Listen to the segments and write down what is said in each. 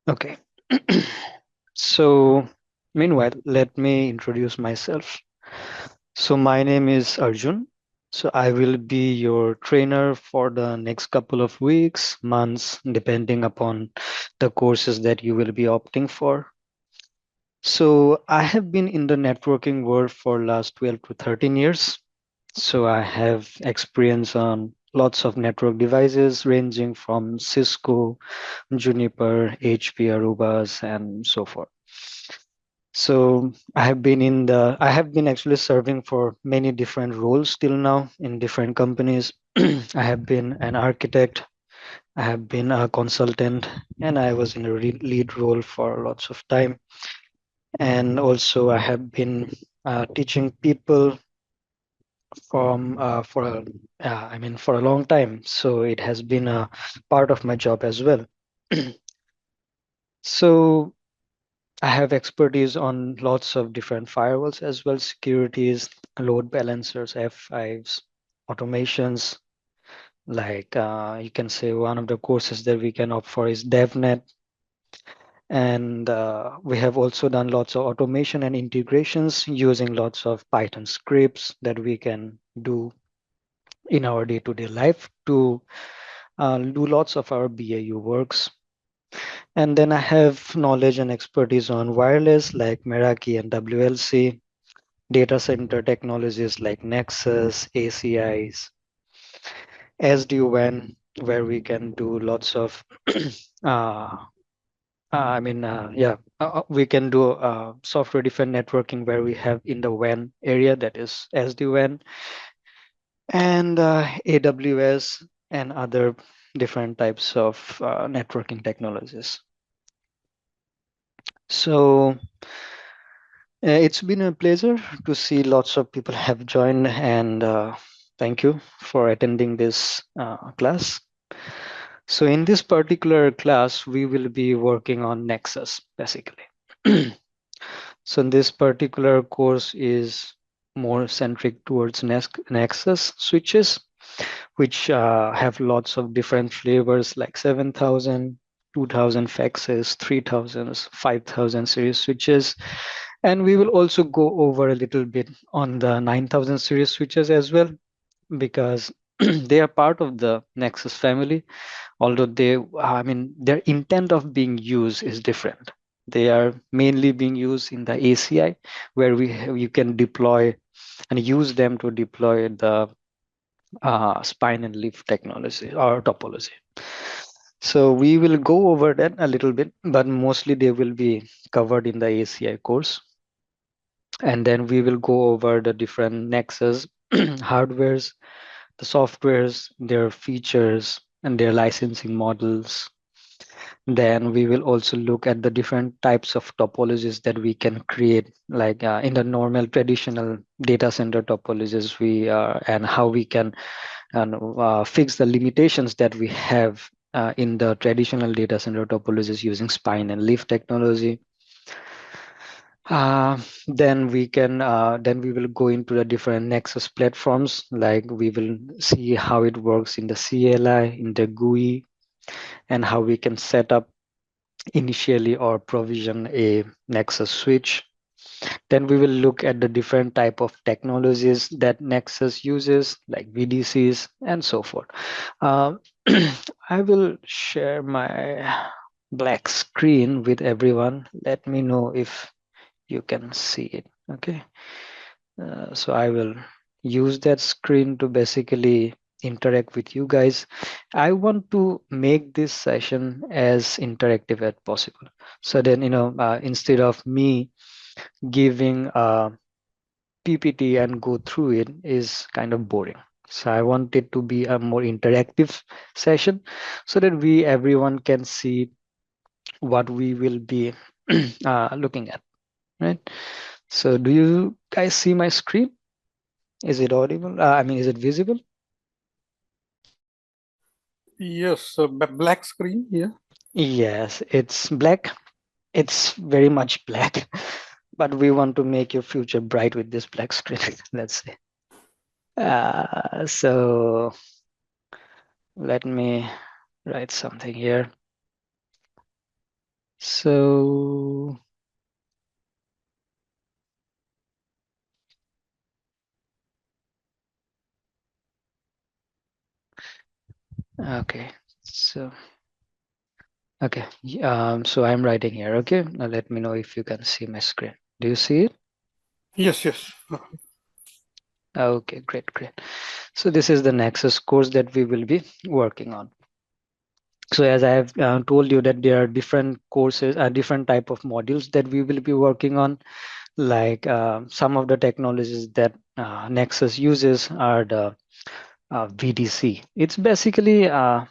Okay. So, meanwhile, let me introduce myself. So, my name is Arjun. So, I will be your trainer for the next couple of weeks, months, depending upon the courses that you will be opting for. So, I have been in the networking world for last 12 to 13 years. So, I have experience on lots of network devices ranging from Cisco, Juniper, HP, Arubas, and so forth. So I have been actually serving for many different roles till now in different companies. I have been an architect, I have been a consultant, and I was in a lead role for lots of time. And also I have been teaching people from for a, for a long time. So it has been a part of my job as well. So I have expertise on lots of different firewalls as well, securities, load balancers, F5s, automations. Like you can say one of the courses that we can opt for is DevNet. And we have also done lots of automation and integrations using lots of Python scripts that we can do in our day-to-day life to do lots of our BAU works. And then I have knowledge and expertise on wireless like Meraki and WLC, data center technologies like Nexus, ACIs, SD-WAN, where we can do lots of, uh, we can do software-defined networking where we have in the WAN area, that is SD-WAN, and AWS and other different types of networking technologies. So it's been a pleasure to see lots of people have joined, and thank you for attending this class. So in this particular class, we will be working on Nexus, basically. So this particular course is more centric towards Nexus switches, which have lots of different flavors like 7,000, 2,000 faxes, 3,000, 5,000 series switches. And we will also go over a little bit on the 9,000 series switches as well, because they are part of the Nexus family, although their intent of being used is different. They are mainly being used in the ACI, where you can deploy and use them to deploy the spine and leaf technology or topology. So we will go over that a little bit, but mostly they will be covered in the ACI course. And then we will go over the different Nexus hardwares, the softwares, their features, and their licensing models. Then we will also look at the different types of topologies that we can create, like in the normal traditional data center topologies, and how we can fix the limitations that we have in the traditional data center topologies using spine and leaf technology. Uh, then we will go into the different Nexus platforms, like we will see how it works in the CLI, in the GUI, and how we can set up initially or provision a Nexus switch. Then we will look at the different type of technologies that Nexus uses, like VDCs and so forth. Uh, I will share my black screen with everyone. Let me know if you can see it. Okay. So I will use that screen to basically interact with you guys. I want to make this session as interactive as possible. So then, instead of me giving a PPT and go through it is kind of boring. So I want it to be a more interactive session so that everyone can see what we will be looking at, right? So do you guys see my screen? Is it audible? Is it visible? Yes, black screen here. Yes, it's black. It's very much black, but we want to make your future bright with this black screen, let's say. So let me write something here. So okay, so okay, so I'm writing here. Okay, now let me know if you can see my screen. Do you see it? Yes, yes. Okay, great, great. So this is the Nexus course that we will be working on. So as I have told you that there are different courses, different type of modules that we will be working on. Like some of the technologies that Nexus uses are the VDC. It's basically, I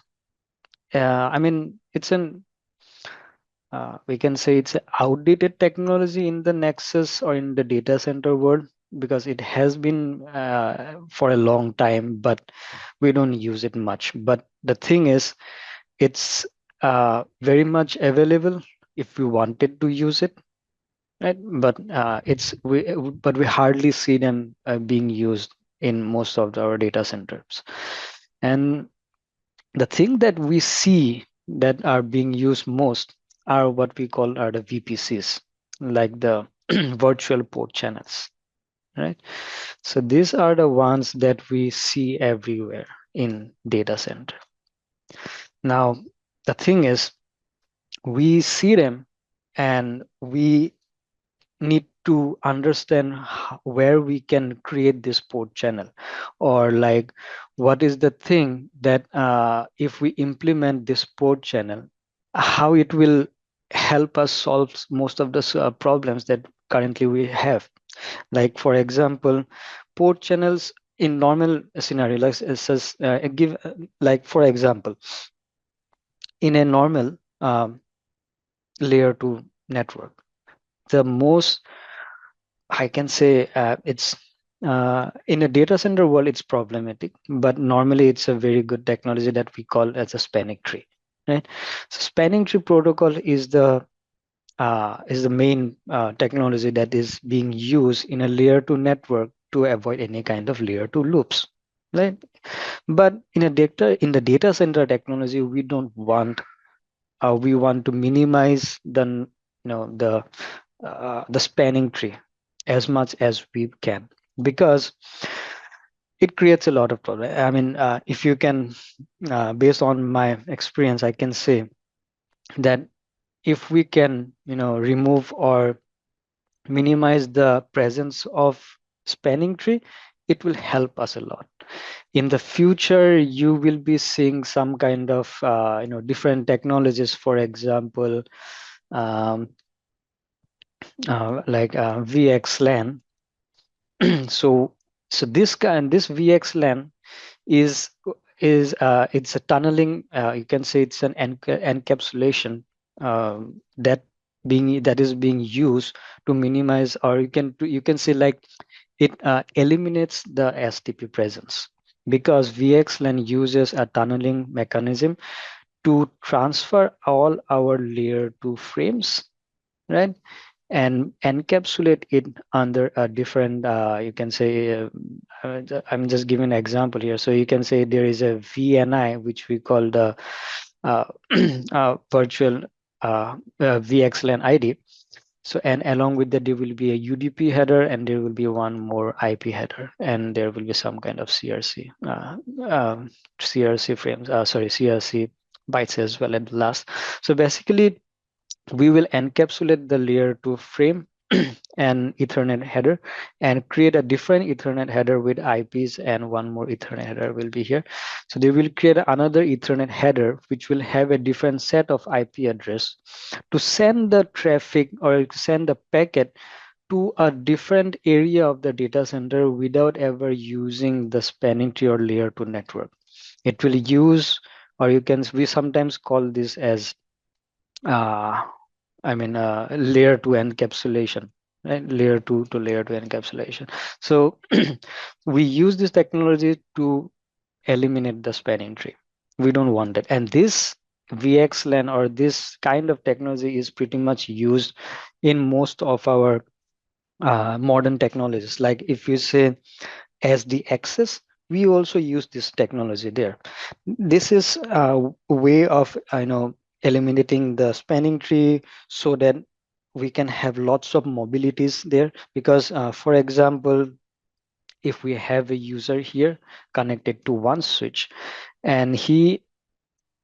mean, it's an we can say it's an outdated technology in the Nexus or in the data center world because it has been for a long time, but we don't use it much. But the thing is, it's very much available if we wanted to use it, right? But but we hardly see them being used in most of our data centers. And the thing that we see that are being used most are what we call are the VPCs, like the virtual port channels, right? So these are the ones that we see everywhere in data center. Now, the thing is, we see them and we need to understand where we can create this port channel, or like what is the thing that if we implement this port channel, how it will help us solve most of the problems that currently we have. Like for example, port channels in normal scenario, like give like for example, in a normal layer 2 network, the most I can say it's in a data center world, it's problematic, but normally it's a very good technology that we call as a spanning tree, right? So spanning tree protocol is the main technology that is being used in a layer 2 network to avoid any kind of layer 2 loops, right? But in the data center technology, we want to minimize the spanning tree as much as we can, because it creates a lot of problem. I mean, if you can, based on my experience, I can say that if we can, remove or minimize the presence of spanning tree, it will help us a lot. In the future, you will be seeing some kind of, different technologies, for example, um, like VXLAN. so this VXLAN is it's a tunneling. You can say it's an encapsulation that is being used to minimize, or you can say like it eliminates the STP presence, because VXLAN uses a tunneling mechanism to transfer all our layer 2 frames, right, and encapsulate it under a different you can say I'm just giving an example here. So you can say there is a VNI, which we call the uh, virtual VXLAN ID. So, and along with that, there will be a UDP header, and there will be one more IP header, and there will be some kind of CRC frames, sorry, CRC bytes as well at the last. So basically, we will encapsulate the layer 2 frame and Ethernet header, and create a different Ethernet header with IPs, and one more Ethernet header will be here. So they will create another Ethernet header which will have a different set of IP address to send the traffic or send the packet to a different area of the data center without ever using the spanning tree or layer 2 network. It will use, or we sometimes call this as uh, layer 2 encapsulation, right? Layer 2 to layer 2 encapsulation. So we use this technology to eliminate the spanning tree. We don't want it. And this VXLAN or this kind of technology is pretty much used in most of our modern technologies. Like if you say SD access, we also use this technology there. This is a way of, eliminating the spanning tree so that we can have lots of mobilities there. Because for example, if we have a user here connected to one switch and he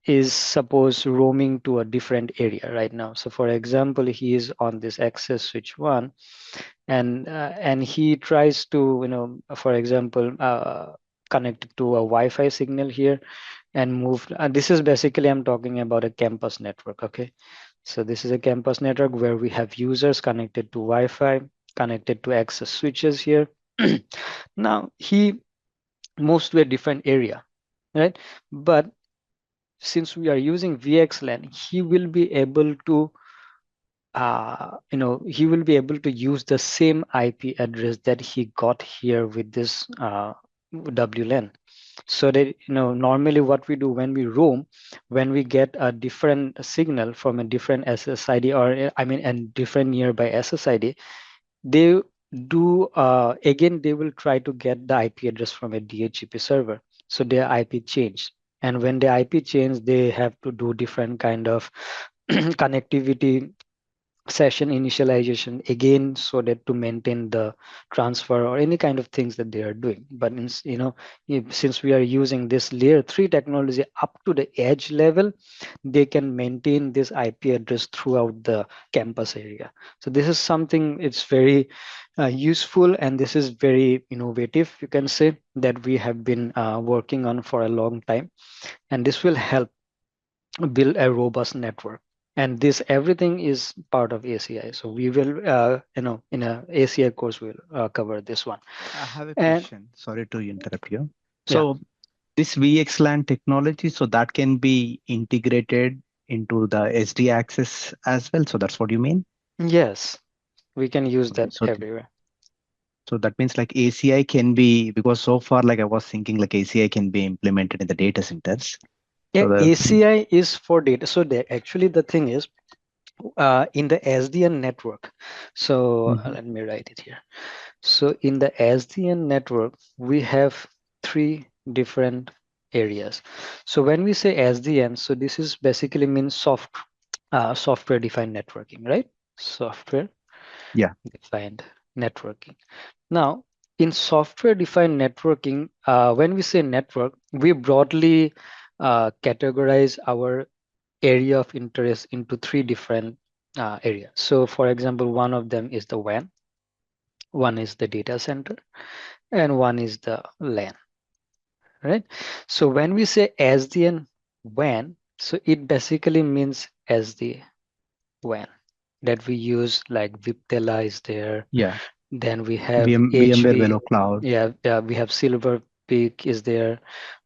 is suppose roaming to a different area right now. So for example, he is on this access switch 1 and he tries to, for example, connect to a Wi-Fi signal here and move. This is basically, I'm talking about a campus network. Okay, so this is a campus network where we have users connected to Wi-Fi, connected to access switches here. Now he moves to a different area, right? But since we are using VXLAN, he will be able to he will be able to use the same IP address that he got here with this WLAN. So that, normally what we do when we roam, when we get a different signal from a different SSID, or I mean a different nearby SSID, they do again they will try to get the IP address from a DHCP server. So their IP changed, and when the IP change, they have to do different kind of connectivity session initialization again, so that to maintain the transfer or any kind of things that they are doing. But since we are using this layer 3 technology up to the edge level, they can maintain this IP address throughout the campus area. So this is something, it's very useful, and this is very innovative, you can say, that we have been working on for a long time, and this will help build a robust network. And this everything is part of ACI. So we will, in a ACI course, we'll cover this one. I have a And question. Sorry to interrupt you. yeah, So this VXLAN technology, so that can be integrated into the SD access as well. So that's what you mean? yes, we can use Okay. that everywhere. So that means like ACI can be, because so far like I was thinking like ACI can be implemented in the data centers. Yeah, So the ACI is for data. So actually the thing is, in the SDN network. So Mhm. let me write it here. So in the SDN network, we have three different areas. So when we say SDN, so this is basically means software defined networking, right? Software Yeah. defined networking. Now, in software defined networking, when we say network, we broadly categorize our area of interest into three different areas. So for example, one of them is the WAN, one is the data center, and one is the LAN, right? So when we say SDN WAN, so it basically means SD-WAN that we use, like Viptela is there. Yeah. Then we have VMware HV, Velo Cloud. yeah, we have Silver Peak is there.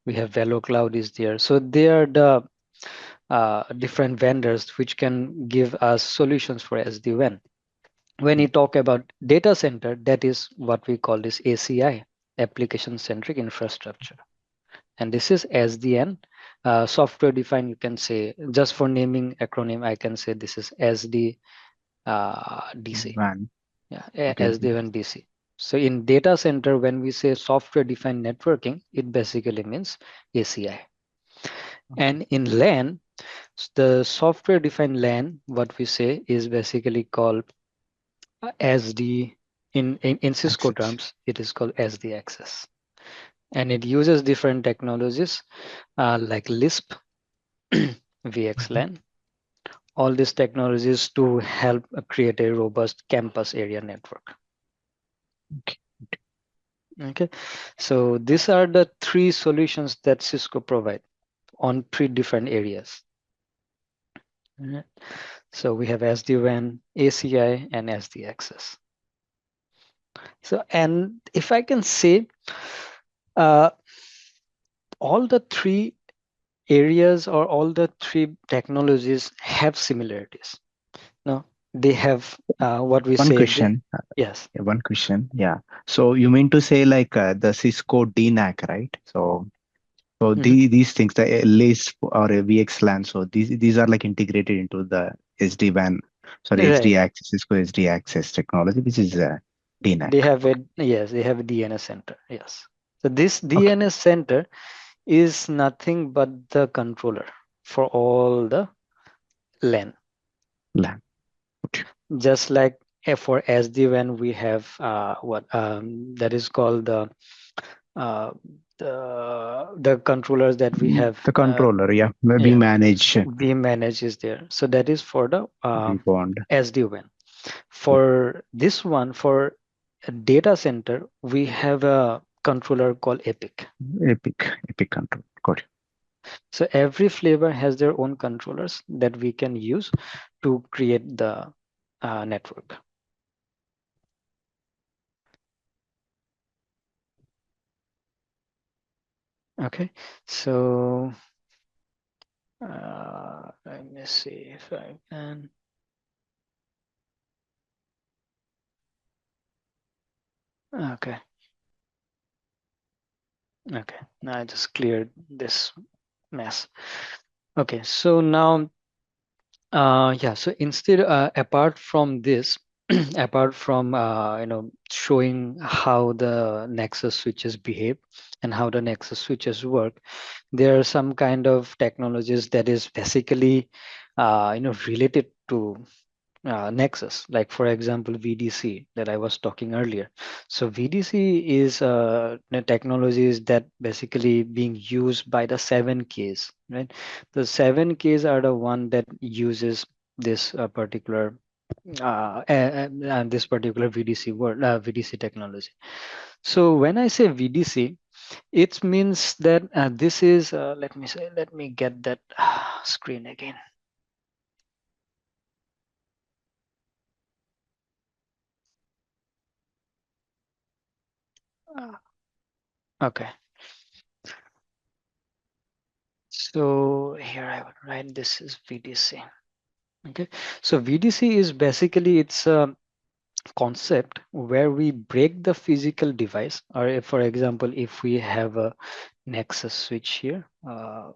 We have Velo Cloud is there. So they are the different vendors which can give us solutions for SD-WAN. When you Yeah. talk about data center, that is what we call this ACI, application centric infrastructure. And this is SDN, software defined, you can say, just for naming acronym, I can say this is SD DC. WAN. Yeah, Okay. SD-WAN DC. So in data center, when we say software defined networking, it basically means ACI. Okay. And in LAN, the software defined LAN, what we say is basically called SD. In Cisco Access. terms, it is called SD access. And it uses different technologies like Lisp, Mhm. VXLAN, all these technologies to help create a robust campus area network. Okay. Okay, so these are the three solutions that Cisco provide on three different areas. Alright. So we have SD-WAN, ACI, and SD access. So, and if I can say, uh, all the three areas or all the three technologies have similarities. No, they have what we One say. question. Yes. Yeah, one question. Yeah. So you mean to say like the Cisco DNAC, right? So Mhm. these things, the LACE or a VXLAN, so these are like integrated into the SD-WAN, sorry, Right. SD access, Cisco SD access technology, which is DNAC. They have a, Okay. yes, they have a DNS center. Yes. So this Okay. DNS center is nothing but the controller for all the LAN. LAN. Okay. Just like for SD-WAN, we have what that is called uh, the controllers that we have. The controller, yeah. We Yeah, manage vManage is there. So that is for the vBond. SD-WAN. For this one, for a data center, we have a controller called APIC. APIC control. Got it. So every flavor has their own controllers that we can use to create the network. Okay, so let me see if I can. Okay. Okay, now I just cleared this mess. Okay, so now, yeah, so instead, apart from this, apart from, showing how the Nexus switches behave and how the Nexus switches work, there are some kind of technologies that is basically, related to Nexus, like for example, VDC that I was talking earlier. So VDC is the technologies that basically being used by the 7Ks, right? The 7Ks are the one that uses this particular this particular VDC word, VDC technology. So when I say VDC, it means that this is, let me get that screen again. Okay. So here I would write this is VDC. Okay. So VDC is basically it's a concept where we break the physical device, or if, for example, if we have a Nexus switch here, let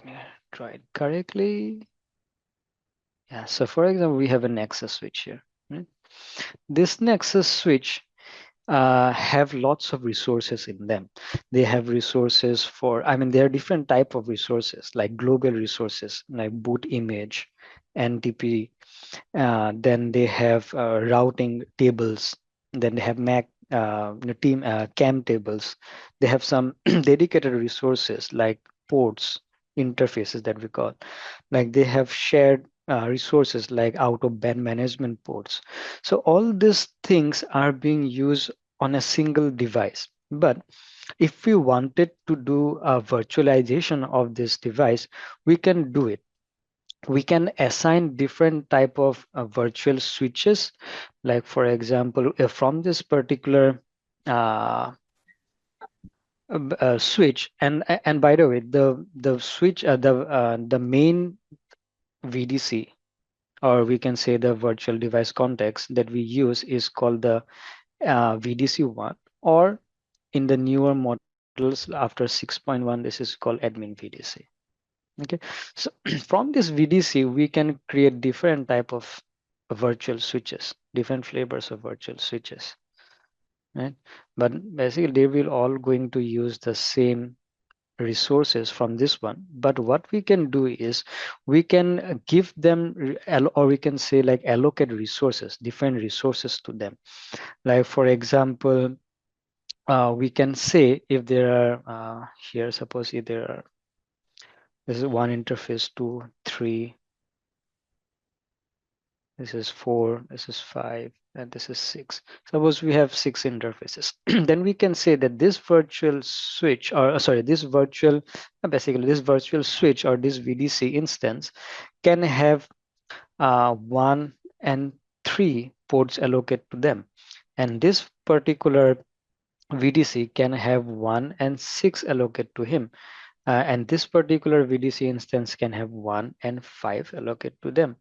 me try it correctly. Yeah. So for example, we have a Nexus switch here. Right? This Nexus switch have lots of resources in them. They have resources for, I mean, there are different type of resources like global resources like boot image, NTP. Then they have routing tables. Then they have Mac team CAM tables. They have some dedicated resources like ports, interfaces that we call. Like they have shared resources like out of band management ports. So all these things are being used on a single device. But if we wanted to do a virtualization of this device, we can do it. We can assign different type of virtual switches. Like for example, if from this particular switch, and by the way, the switch, the main VDC, or we can say the virtual device context that we use is called the VDC1, or in the newer models after 6.1, this is called admin VDC. Okay, so from this VDC, we can create different type of virtual switches, different flavors of virtual switches, right? But basically, they will all going to use the same resources from this one. But what we can do is we can give them, or we can say like allocate resources, different resources to them. Like for example, we can say if there are here, suppose if there are, this is one interface, 2, 3, this is 4, this is 5, and this is 6. Suppose we have 6 interfaces. Then we can say that this virtual switch, or sorry, this virtual, basically this virtual switch or this VDC instance can have 1 and 3 ports allocated to them. And this particular VDC can have 1 and 6 allocated to him. And this particular VDC instance can have 1 and 5 allocated to them.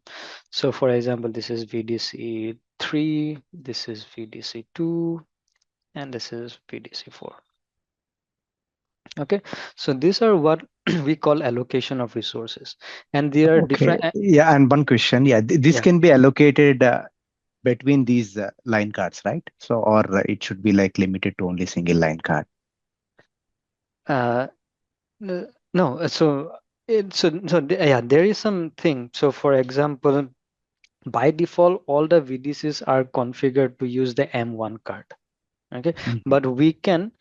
So for example, this is VDC 3, this is VDC 2, and this is VDC 4. Okay, so these are what we call allocation of resources. And there are Okay. different. Yeah, and one question. Yeah, this Yeah. can be allocated between these line cards, right? So, or it should be like limited to only single line card. No, so Yeah, there is something. So for example, by default, all the VDCs are configured to use the M1 card. Okay, Mhm. but we can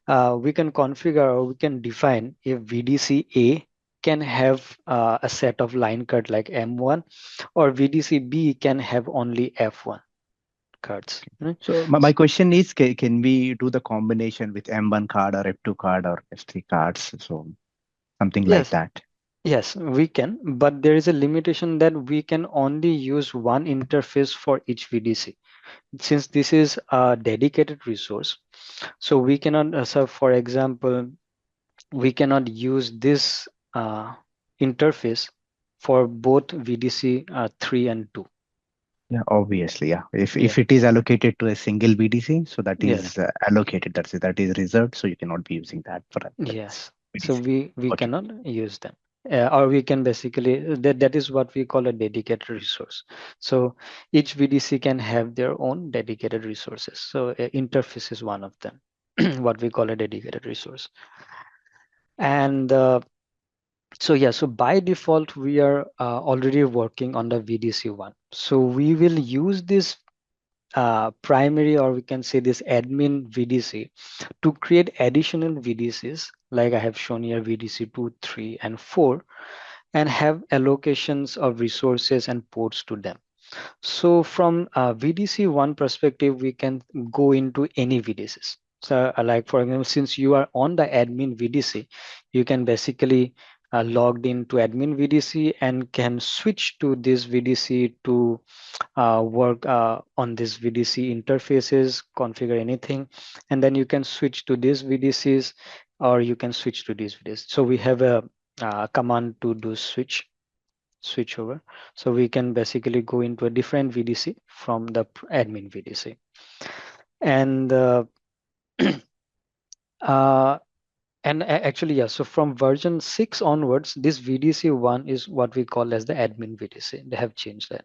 configure or we can define if VDC A can have a set of line card like M1, or VDC B can have only F1 cards. Right? So my question is, can we do the combination with M1 card or F2 card or F3 cards? So something like Yes, that. yes, we can, but there is a limitation that we can only use one interface for each VDC. Since this is a dedicated resource, so we cannot, so for example, we cannot use this interface for both VDC 3 and 2. Yeah, obviously, yeah. Yeah. If it is allocated to a single BDC, so that Yes. is allocated. That is reserved. So you cannot be using that for another Yes. So BDC. we Got it. cannot use them. Or we can basically, that is what we call a dedicated resource. So each VDC can have their own dedicated resources. So interface is one of them, what we call a dedicated resource. And so yeah, so by default, we are already working on the VDC1. So we will use this primary, or we can say this admin VDC, to create additional VDCs, like I have shown here, VDC 2, 3, and 4, and have allocations of resources and ports to them. So from VDC1 perspective, we can go into any VDCs. So like for example, since you are on the admin VDC, you can basically logged into admin VDC and can switch to this VDC to work on this VDC interfaces, configure anything, and then you can switch to these VDCs, or you can switch to these VDCs. So we have a command to do switch over. So we can basically go into a different VDC from the admin VDC. And uh, actually, yeah, so from version 6 onwards, this VDC1 is what we call as the admin VDC. They have changed that.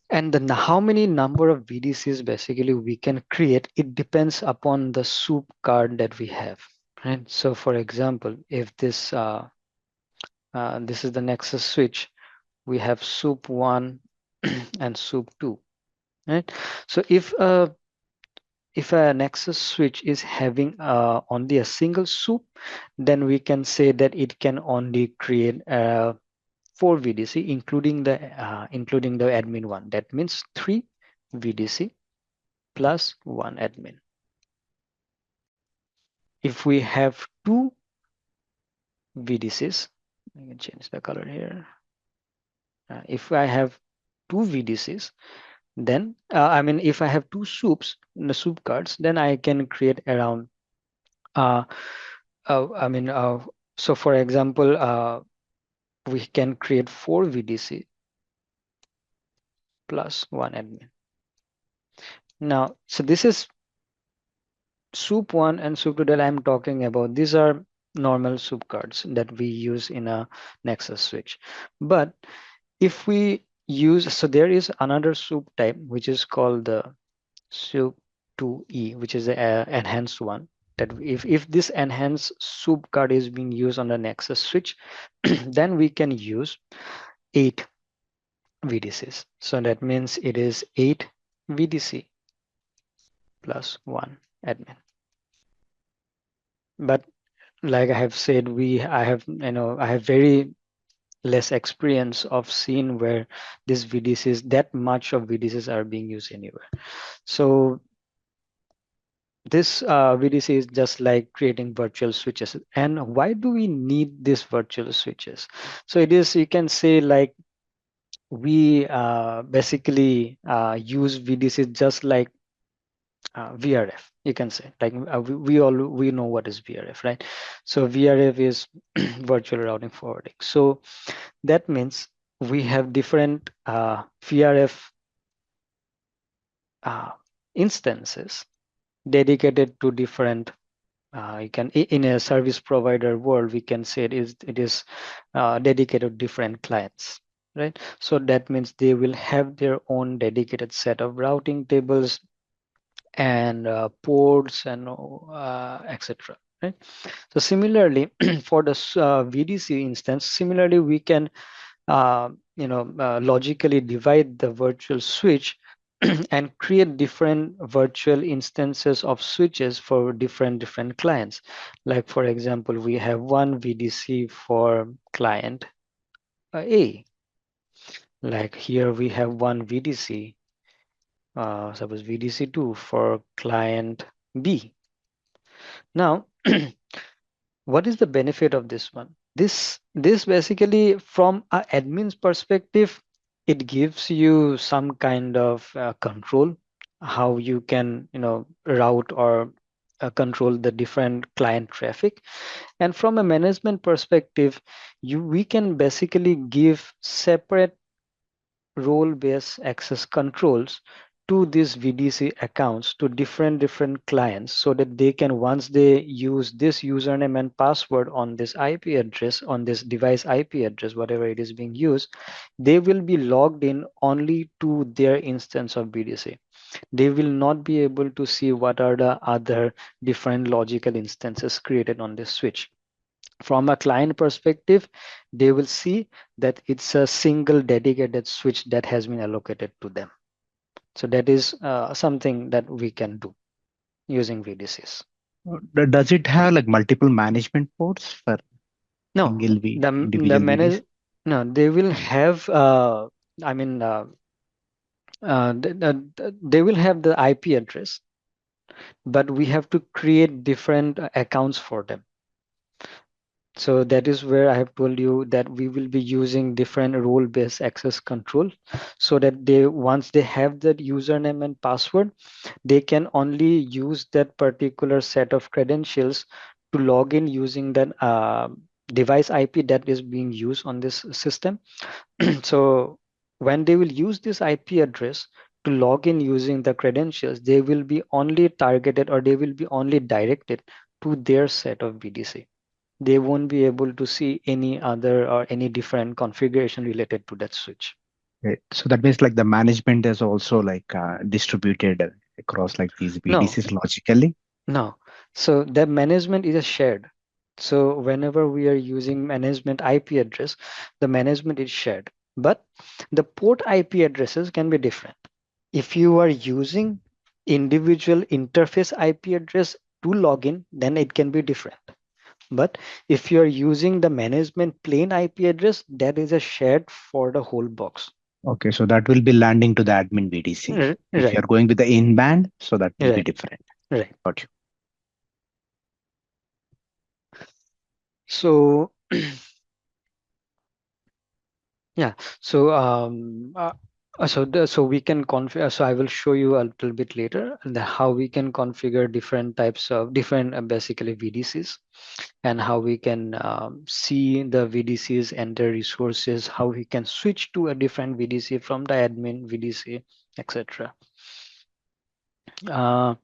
And then how many number of VDCs basically we can create, it depends upon the soup card that we have. Right. So for example, if this is the Nexus switch, we have soup 1 and soup 2. Right. So if a Nexus switch is having only a single soup, then we can say that it can only create 4 VDC, including the admin one. That means 3 VDC plus 1 admin. If we have 2 VDCs, I can change the color here. If I have 2 VDCs, then if I have 2 soups, the soup cards, then I can create around uh, I mean, so for example, we can create 4 VDC plus 1 admin. Now, so this is soup 1 and soup 2 that I'm talking about. These are normal soup cards that we use in a Nexus switch. But if we use, so there is another soup type, which is called the soup 2E, which is the enhanced one. That if this enhanced soup card is being used on the Nexus switch, then we can use 8 VDCs. So that means it is 8 VDC plus 1 admin. But like I have said, I have very less experience of seeing where these VDCs, that much of VDCs are being used anywhere. So this VDC is just like creating virtual switches. And why do we need these virtual switches? So it is, you can say, like we basically use VDC just like VRF. You can say, like we know what is VRF, right? So VRF is virtual routing forwarding. So that means we have different VRF instances dedicated to different. You can, in a service provider world, we can say it is dedicated to different clients, right? So that means they will have their own dedicated set of routing tables and ports and etc. right? So similarly, for the VDC instance, similarly we can logically divide the virtual switch and create different virtual instances of switches for different clients. Like for example, we have one VDC for client A. Like here we have one VDC, suppose VDC2 for client B. Now, what is the benefit of this one? This basically, from an admin's perspective, it gives you some kind of control, how you can route or control the different client traffic. And from a management perspective, we can basically give separate role-based access controls to these VDC accounts to different clients, so that they can, once they use this username and password on this IP address, on this device IP address, whatever it is being used, they will be logged in only to their instance of VDC. They will not be able to see what are the other different logical instances created on this switch. From a client perspective, they will see that it's a single dedicated switch that has been allocated to them. So that is something that we can do using VDCs. Does it have like multiple management ports for No, single the individual VDC? manage no, they will have I mean they will have the IP address, but we have to create different accounts for them. So that is where I have told you that we will be using different role-based access control, so that they, once they have that username and password, they can only use that particular set of credentials to log in using that device IP that is being used on this system. So when they will use this IP address to log in using the credentials, they will be only targeted, or they will be only directed to their set of VDC. They won't be able to see any other or any different configuration related to that switch. Right. So that means like the management is also like distributed across like these No, VDCs logically. no. So the management is a shared. So whenever we are using management IP address, the management is shared. But the port IP addresses can be different. If you are using individual interface IP address to login, then it can be different. But if you are using the management plane IP address, that is a shared for the whole box. Okay, so that will be landing to the admin VDC. If Right, you're going with the in-band, so that will be right, different. right. Got you. So yeah, so so we can configure. So I will show you a little bit later how we can configure different types of different basically VDCs, and how we can see the VDCs and their resources, how we can switch to a different VDC from the admin VDC, etc. Uh,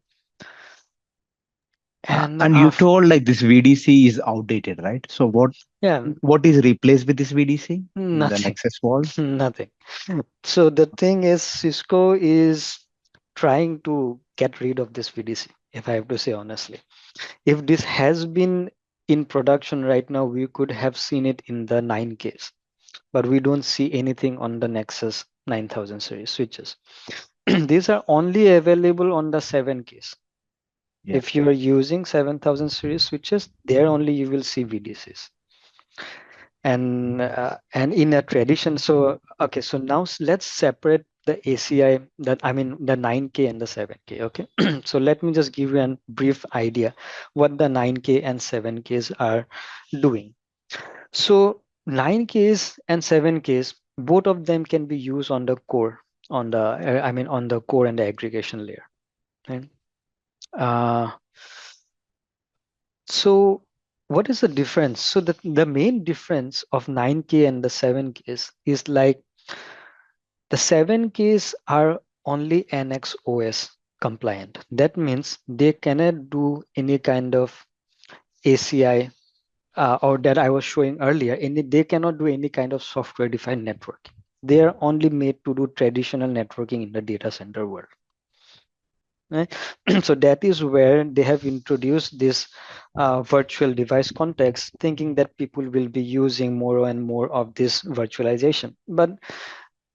and And you told like this VDC is outdated, right? So yeah, what is replaced with this VDC in the nothing, Nexus walls? nothing. So the thing is, Cisco is trying to get rid of this VDC, if I have to say honestly. If this has been in production right now, we could have seen it in the 9Ks, but we don't see anything on the Nexus 9000 series switches. These are only available on the 7Ks. Yeah. If you are using 7000 series switches, there only you will see VDCs. And in a tradition, so okay, so now let's separate the ACI, that I mean the 9K and the 7K. Okay, so let me just give you a brief idea what the 9K and 7Ks are doing. So 9Ks and 7Ks, both of them can be used on the core, on the I mean on the core and the aggregation layer. Right? Uh, So what is the difference? So the main difference of 9K and the 7Ks is like the 7Ks are only NX OS compliant. That means they cannot do any kind of ACI or that I was showing earlier. They cannot do any kind of software defined network. They are only made to do traditional networking in the data center world. right? So that is where they have introduced this virtual device context, thinking that people will be using more and more of this virtualization. But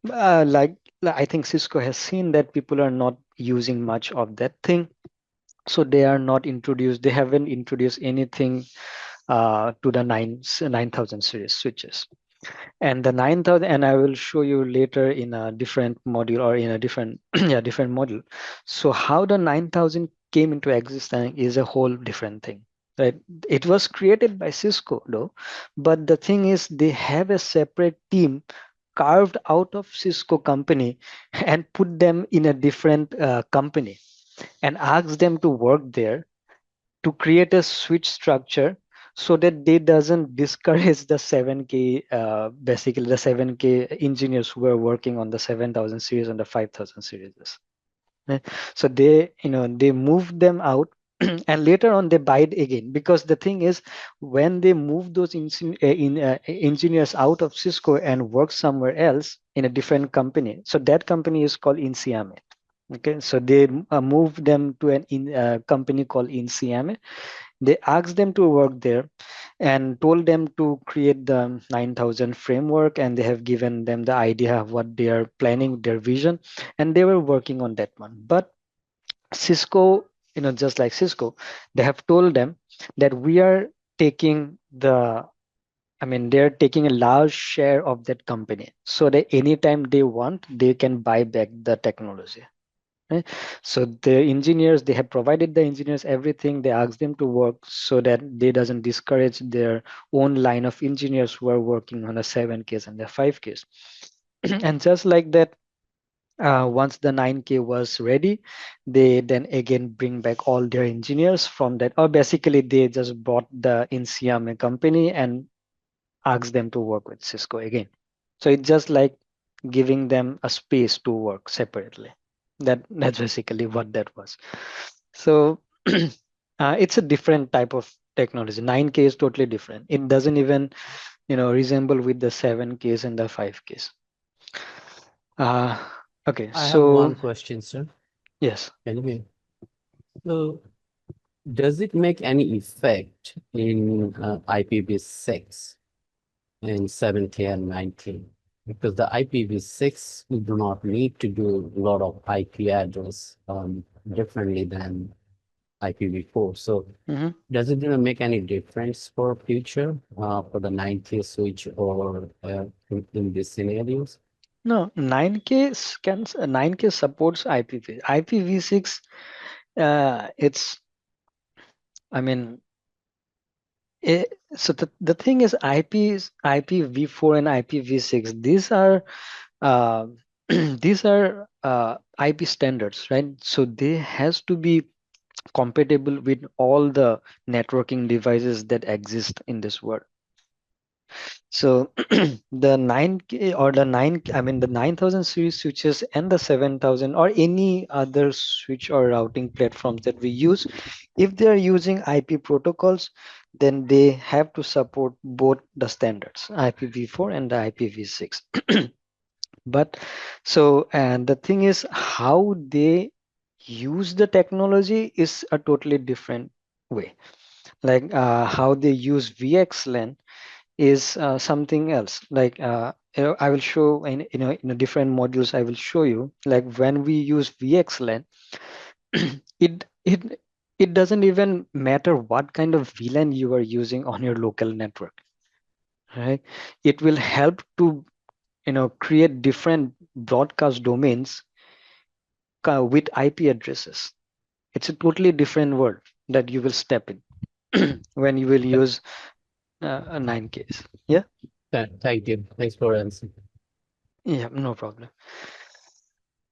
like I think Cisco has seen that people are not using much of that thing, so they are not introduced. They haven't introduced anything to the 9000 series switches. And the 9000, and I will show you later in a different module or in a different yeah, different module. So how the 9000 came into existence is a whole different thing, right? It was created by Cisco though, but the thing is they have a separate team carved out of Cisco company and put them in a different company and asked them to work there to create a switch structure so that they doesn't discourage the 7K, basically the 7K engineers who are working on the 7000 series and the 5000 series. Right? So they, they move them out and later on they buy it again, because the thing is when they move those engineers out of Cisco and work somewhere else in a different company, so that company is called Insiame. Okay, so they move them to an company called Insiame. They asked them to work there and told them to create the 9000 framework, and they have given them the idea of what they are planning, their vision, and they were working on that one. But Cisco, just like Cisco, they have told them that we are taking the, I mean, they're taking a large share of that company so that anytime they want, they can buy back the technology. Right? So the engineers, they have provided the engineers everything. They ask them to work so that they doesn't discourage their own line of engineers who are working on the 7Ks and the 5Ks. And just like that, once the 9K was ready, they then again bring back all their engineers from that, or basically they just bought the Insiame company and asked them to work with Cisco again. So it's just like giving them a space to work separately. That's basically what that was. So it's a different type of technology. 9K is totally different. It doesn't even, resemble with the 7Ks and the 5Ks. Uh, okay, I have one so question, sir. yes. Can you hear? So, does it make any effect in IPv6 in 17 and 19? Because the IPv6, we do not need to do a lot of IP address differently than IPv4. So, Mhm. does it even make any difference for future for the 9K switch or in these scenarios? No, 9K supports IPv. IPv6, it's, I mean, so the thing is IPv4 and IPv6. These are uh, these are IP standards, right? So they has to be compatible with all the networking devices that exist in this world. So the 9K or the 9, I mean the 9000 series switches and the 7000 or any other switch or routing platforms that we use, if they are using IP protocols, then they have to support both the standards, IPv4 and the IPv6. But so, and the thing is how they use the technology is a totally different way. Like how they use VXLAN is something else. Like I will show in a different modules. I will show you like when we use VXLAN, it it it doesn't even matter what kind of VLAN you are using on your local network, right? It will help to create different broadcast domains with IP addresses. It's a totally different world that you will step in when you will use a 9Ks. Yeah. Thank you. Thanks for answering. Yeah, no problem.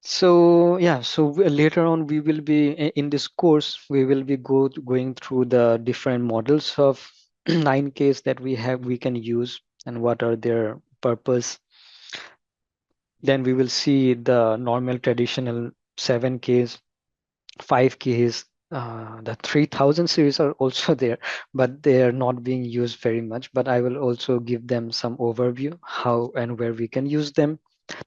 So yeah, so later on we will be in this course, we will be going through the different models of 9Ks that we can use and what are their purpose. Then we will see the normal traditional 7Ks, 5Ks, the 3000 series are also there, but they are not being used very much. But I will also give them some overview how and where we can use them.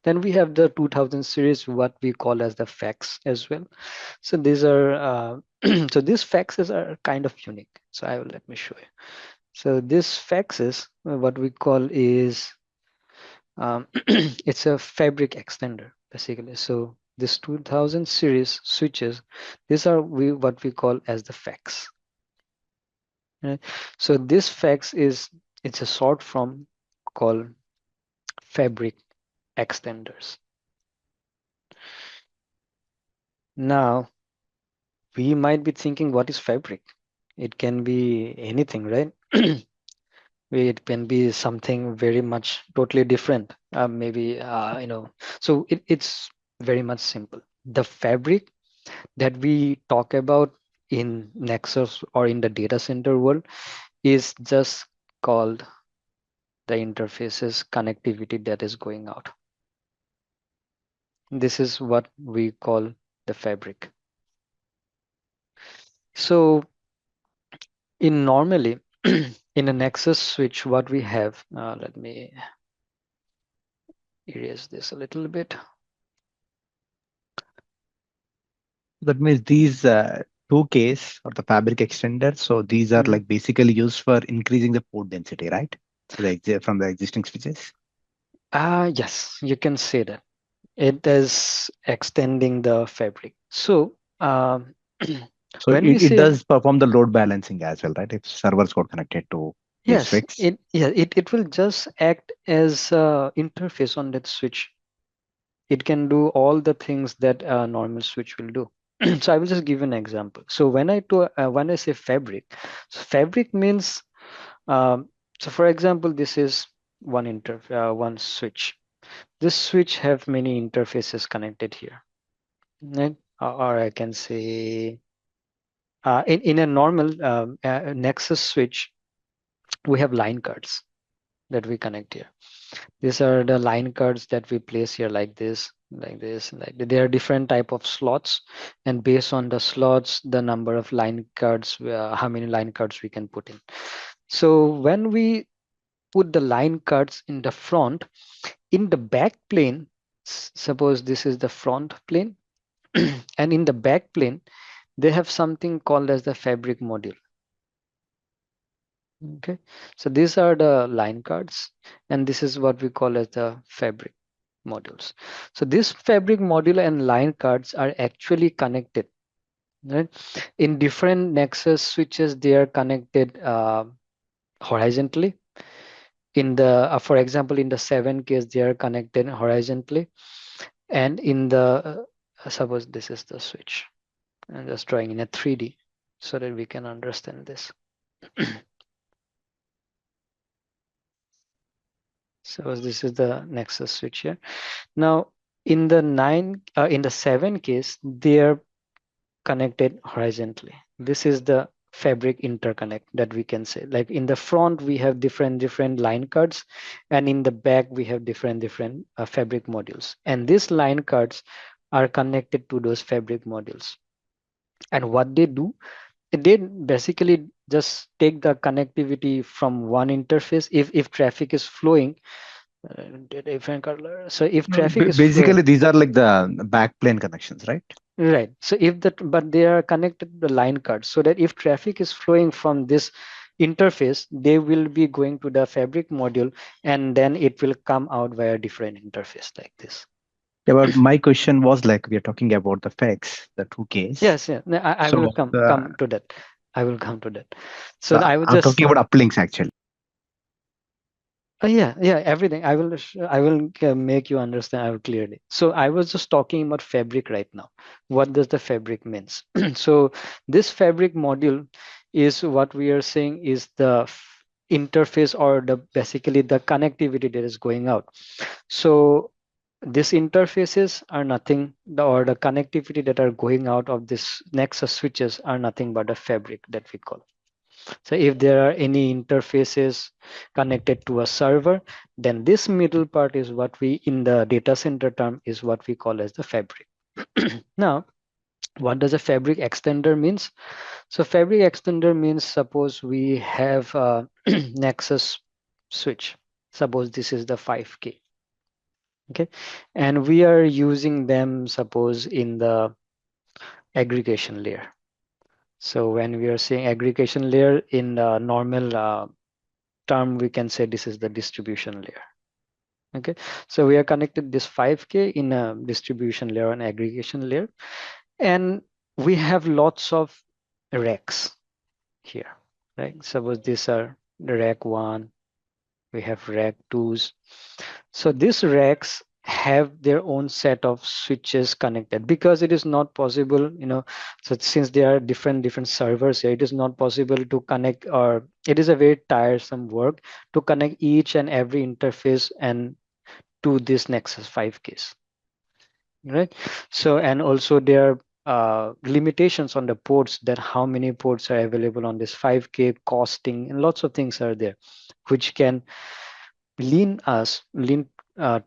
Then we have the 2000 series, what we call as the fax as well. So these are so these faxes are kind of unique. So let me show you. So this faxes, what we call is it's a fabric extender basically. So this 2000 series switches, these are what we call as the fax. Right? So this fax it's a short form called fabric extenders. Now we might be thinking, what is fabric? It can be anything, right? It can be something very much totally different. Maybe so it's very much simple. The fabric that we talk about in Nexus or in the data center world is just called the interfaces connectivity that is going out. This is what we call the fabric. So in normally in a Nexus switch, what we have, let me erase this a little bit. That means these 2Ks or the fabric extender, so these are like basically used for increasing the port density, right? From the existing switches. Yes, you can say that. It is extending the fabric. So so when we it say does perform the load balancing as well, right? If servers got connected to this yes, fix. it will just act as a interface on that switch. It can do all the things that a normal switch will do. So I will just give an example. So when I say fabric, so fabric means so for example, this is one switch. This switch have many interfaces connected here, right? Or I can say in a normal Nexus switch, we have line cards that we connect here. These are the line cards that we place here like this, like this, like this. There are different type of slots, and based on the slots, the number of line cards, how many line cards we can put in. So when we put the line cards in the front, in the back plane, suppose this is the front plane, and in the back plane, they have something called as the fabric module. Okay, so these are the line cards, and this is what we call as the fabric modules. So this fabric module and line cards are actually connected, right? In different Nexus switches, they are connected horizontally. In the, for example, in the 7 case, they are connected horizontally, and in the suppose this is the switch. I'm just drawing in a 3D so that we can understand this. So this is the Nexus switch here. Now in the 7 case, they are connected horizontally. This is the fabric interconnect that we can say. Like in the front, we have different line cards, and in the back, we have different fabric modules. And these line cards are connected to those fabric modules. And what they do, they basically just take the connectivity from one interface. If traffic is flowing, different color. So if traffic is Basically, flowing, these are like the backplane connections, right? right. So if that, but they are connected to the line cards, so that if traffic is flowing from this interface, they will be going to the fabric module, and then it will come out via different interface like this. Yeah, but my question was like we are talking about the FX, the 2Ks. Yes, yeah. I So will come to that. I will come to that. So I was I'm just talking about uplinks actually. yeah, everything. I will make you understand. I will clearly. So I was just talking about fabric right now. What does the fabric means? So this fabric module is what we are saying is the interface, or the basically the connectivity that is going out. So these interfaces are nothing, or the connectivity that are going out of this Nexus switches are nothing but a fabric that we call. So if there are any interfaces connected to a server, then this middle part is what we, in the data center term, is what we call as the fabric. Now, what does a fabric extender means? So fabric extender means, suppose we have a Nexus switch. Suppose this is the 5K. Okay, and we are using them, suppose, in the aggregation layer. So when we are saying aggregation layer in the normal term, we can say this is the distribution layer. Okay, so we are connected this 5K in a distribution layer and aggregation layer, and we have lots of racks here, right? Suppose these are the rack 1, we have rack 2s. So these racks have their own set of switches connected, because it is not possible, so since there are different servers here, it is not possible to connect, or it is a very tiresome work to connect each and every interface and to this Nexus 5Ks, right? So, and also there are limitations on the ports, that how many ports are available on this 5K, costing, and lots of things are there, which can lean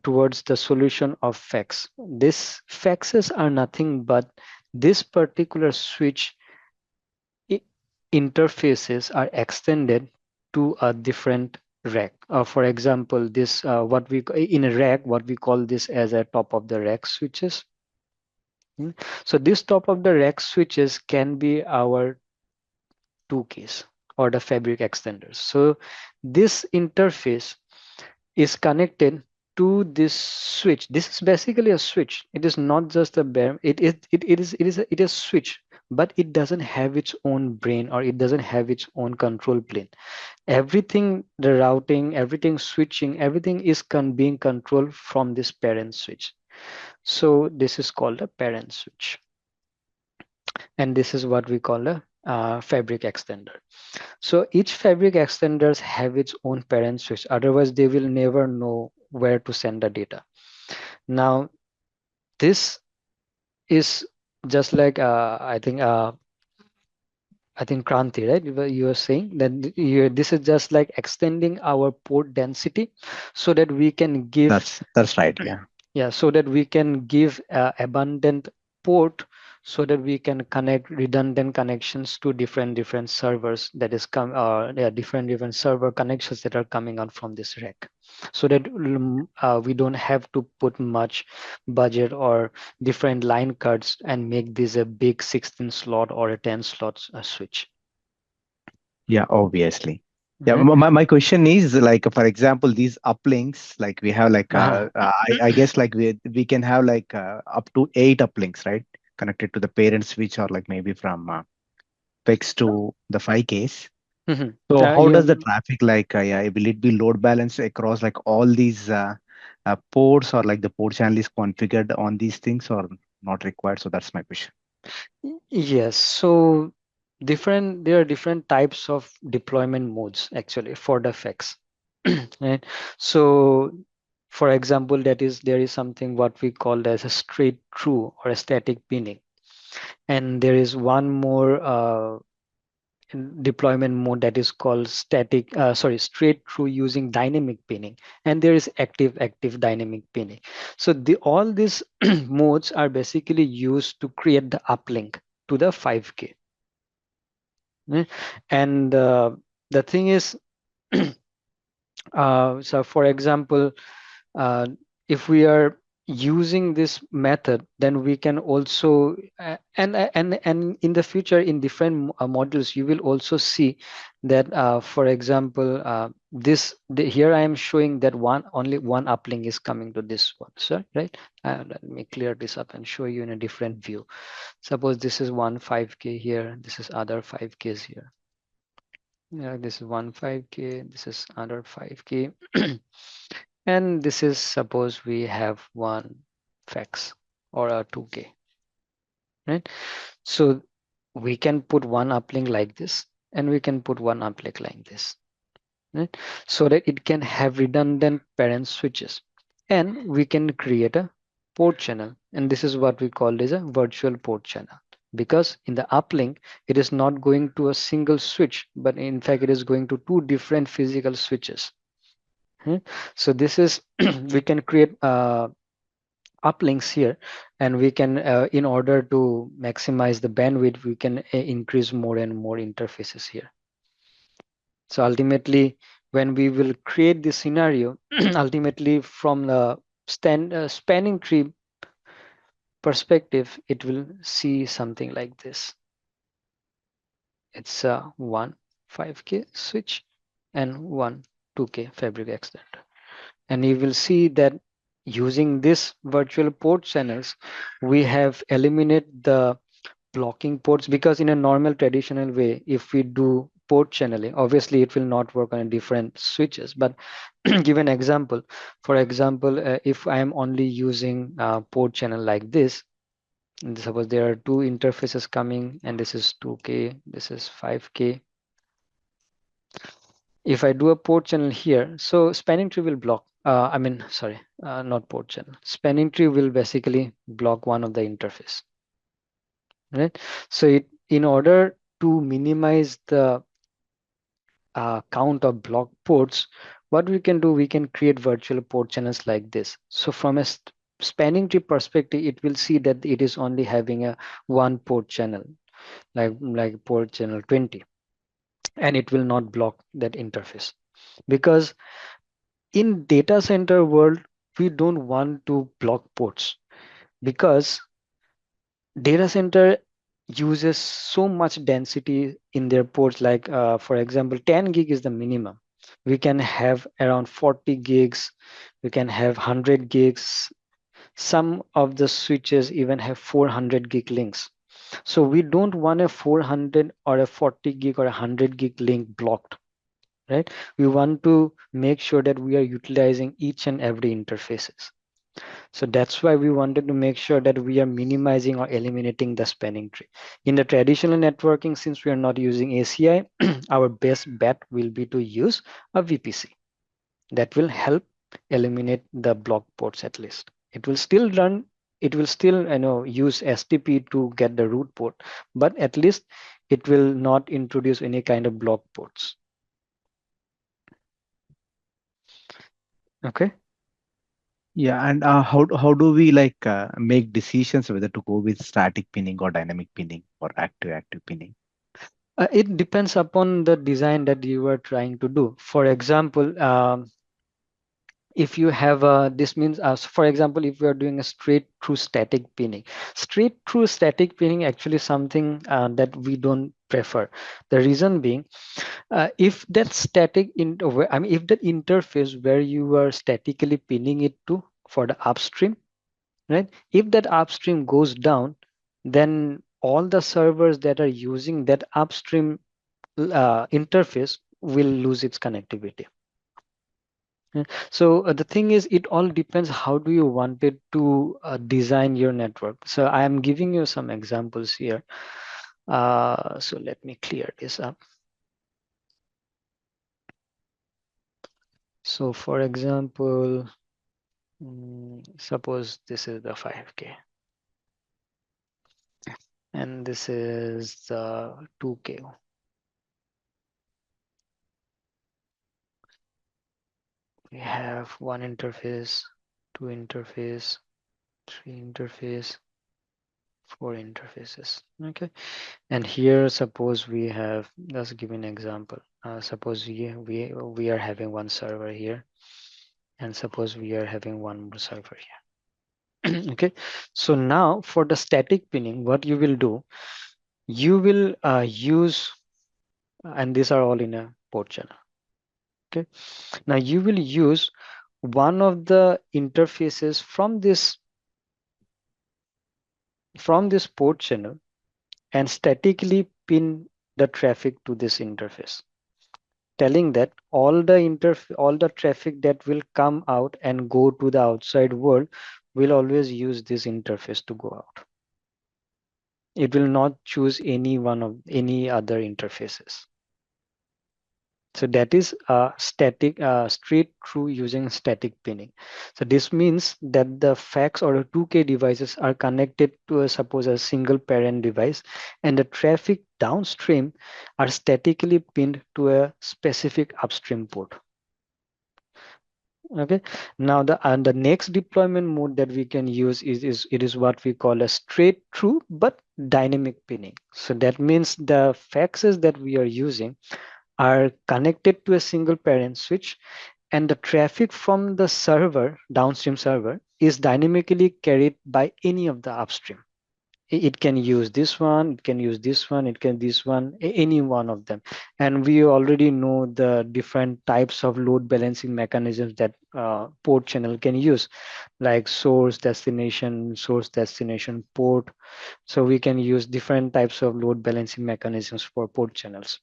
towards the solution of fax. These faxes are nothing but this particular switch interfaces are extended to a different rack. For example, this what we in a rack, what we call this as a top of the rack switches. So this top of the rack switches can be our 2Ks or the fabric extenders. So this interface is connected to this switch. This is basically a switch. It is not just a bare. It is switch, but it doesn't have its own brain, or it doesn't have its own control plane. Everything, the routing, everything switching, everything is being controlled from this parent switch. So this is called a parent switch, and this is what we call a fabric extender. So each fabric extenders have its own parent switch. Otherwise, they will never know where to send the data. Now, this is just like I think Kranti, right? You were saying that this is just like extending our port density, so that we can give. That's right. Yeah. Yeah, so that we can give abundant port, so that we can connect redundant connections to different servers, that is different server connections that are coming out from this rack, so that we don't have to put much budget or different line cards and make this a big 16 slot or a 10 slots switch. Yeah, obviously. Yeah, Right? my question is, like, for example, these uplinks, like we have like I guess like we can have like up to 8 uplinks, right? Connected to the parent switch, or like maybe from PEX to the 5Ks. Mhm. So how does the You traffic, like yeah, will it be load balanced across like all these ports, or like the port channel is configured on these things, or not required? So that's my question. Yes, so there are different types of deployment modes actually for the FX. Right? So for example, there is something what we call as a straight through or a static pinning. And there is one more deployment mode that is called straight through using dynamic pinning. And there is active dynamic pinning. So all these modes are basically used to create the uplink to the 5K. And the thing is, so for example, uh, if we are using this method, then we can also and in the future, in different modules, you will also see that for example, here I am showing that only one uplink is coming to this one, sir, right? Let me clear this up and show you in a different view. Suppose this is one 5K here, this is other 5Ks here. Yeah, this is one 5K, this is another 5K. And this is, suppose we have one fax or a 2K, right? So we can put one uplink like this, and we can put one uplink like this, right? So that it can have redundant parent switches. And we can create a port channel. And this is what we call as a virtual port channel. Because in the uplink, it is not going to a single switch, but in fact, it is going to two different physical switches. So this is, we can create uplinks here, and we can, in order to maximize the bandwidth, we can increase more and more interfaces here. So ultimately, when we will create this scenario, ultimately from the spanning tree perspective, it will see something like this. It's a 1 5K switch and 1 2K fabric extender. And you will see that using this virtual port channels, we have eliminated the blocking ports, because in a normal traditional way, if we do port channeling, obviously it will not work on different switches. But give an example. For example, if I am only using port channel like this, and suppose there are two interfaces coming, and this is 2K, this is 5K. If I do a port channel here, so spanning tree will block. Not port channel. Spanning tree will basically block one of the interface, right? So in order to minimize the count of block ports, what we can do, we can create virtual port channels like this. So from a spanning tree perspective, it will see that it is only having a one port channel, like port channel 20, and it will not block that interface. Because in data center world, we don't want to block ports, because data center uses so much density in their ports. Like for example, 10 gig is the minimum. We can have around 40 gigs, we can have 100 gigs. Some of the switches even have 400 gig links. So we don't want a 400 or a 40 gig or a 100 gig link blocked, right? We want to make sure that we are utilizing each and every interfaces. So that's why we wanted to make sure that we are minimizing or eliminating the spanning tree. In the traditional networking, since we are not using ACI, our best bet will be to use a VPC. That will help eliminate the block ports at least. It will still use STP to get the root port, but at least it will not introduce any kind of block ports. Okay. Yeah, and how do we make decisions whether to go with static pinning or dynamic pinning or active pinning? It depends upon the design that you are trying to do. For example, if you have this means, for example, if we are doing a straight through static pinning actually something that we don't prefer. The reason being, if that if that interface where you are statically pinning it to for the upstream, right? If that upstream goes down, then all the servers that are using that upstream interface will lose its connectivity. So the thing is, it all depends how do you want it to design your network. So I am giving you some examples here. So let me clear this up. So for example, suppose this is the 5K and this is the 2K. We have one interface, two interface, three interface, four interfaces. Okay. And here, suppose we have, let's give an example. Suppose we are having one server here, and suppose we are having one more server here. Okay. So now for the static pinning, what you will do, you will use, and these are all in a port channel. Okay. Now you will use one of the interfaces from this port channel and statically pin the traffic to this interface, telling that all the traffic that will come out and go to the outside world will always use this interface to go out. It will not choose any other interfaces. So that is static straight through using static pinning. So this means that the fax or 2K devices are connected to suppose a single parent device, and the traffic downstream are statically pinned to a specific upstream port. Okay. Now the next deployment mode that we can use is what we call a straight through but dynamic pinning. So that means the faxes that we are using are connected to a single parent switch, and the traffic from the server, downstream server, is dynamically carried by any of the upstream. It can use this one, it can use this one, it can this one, any one of them. And we already know the different types of load balancing mechanisms that port channel can use, like source destination port. So we can use different types of load balancing mechanisms for port channels,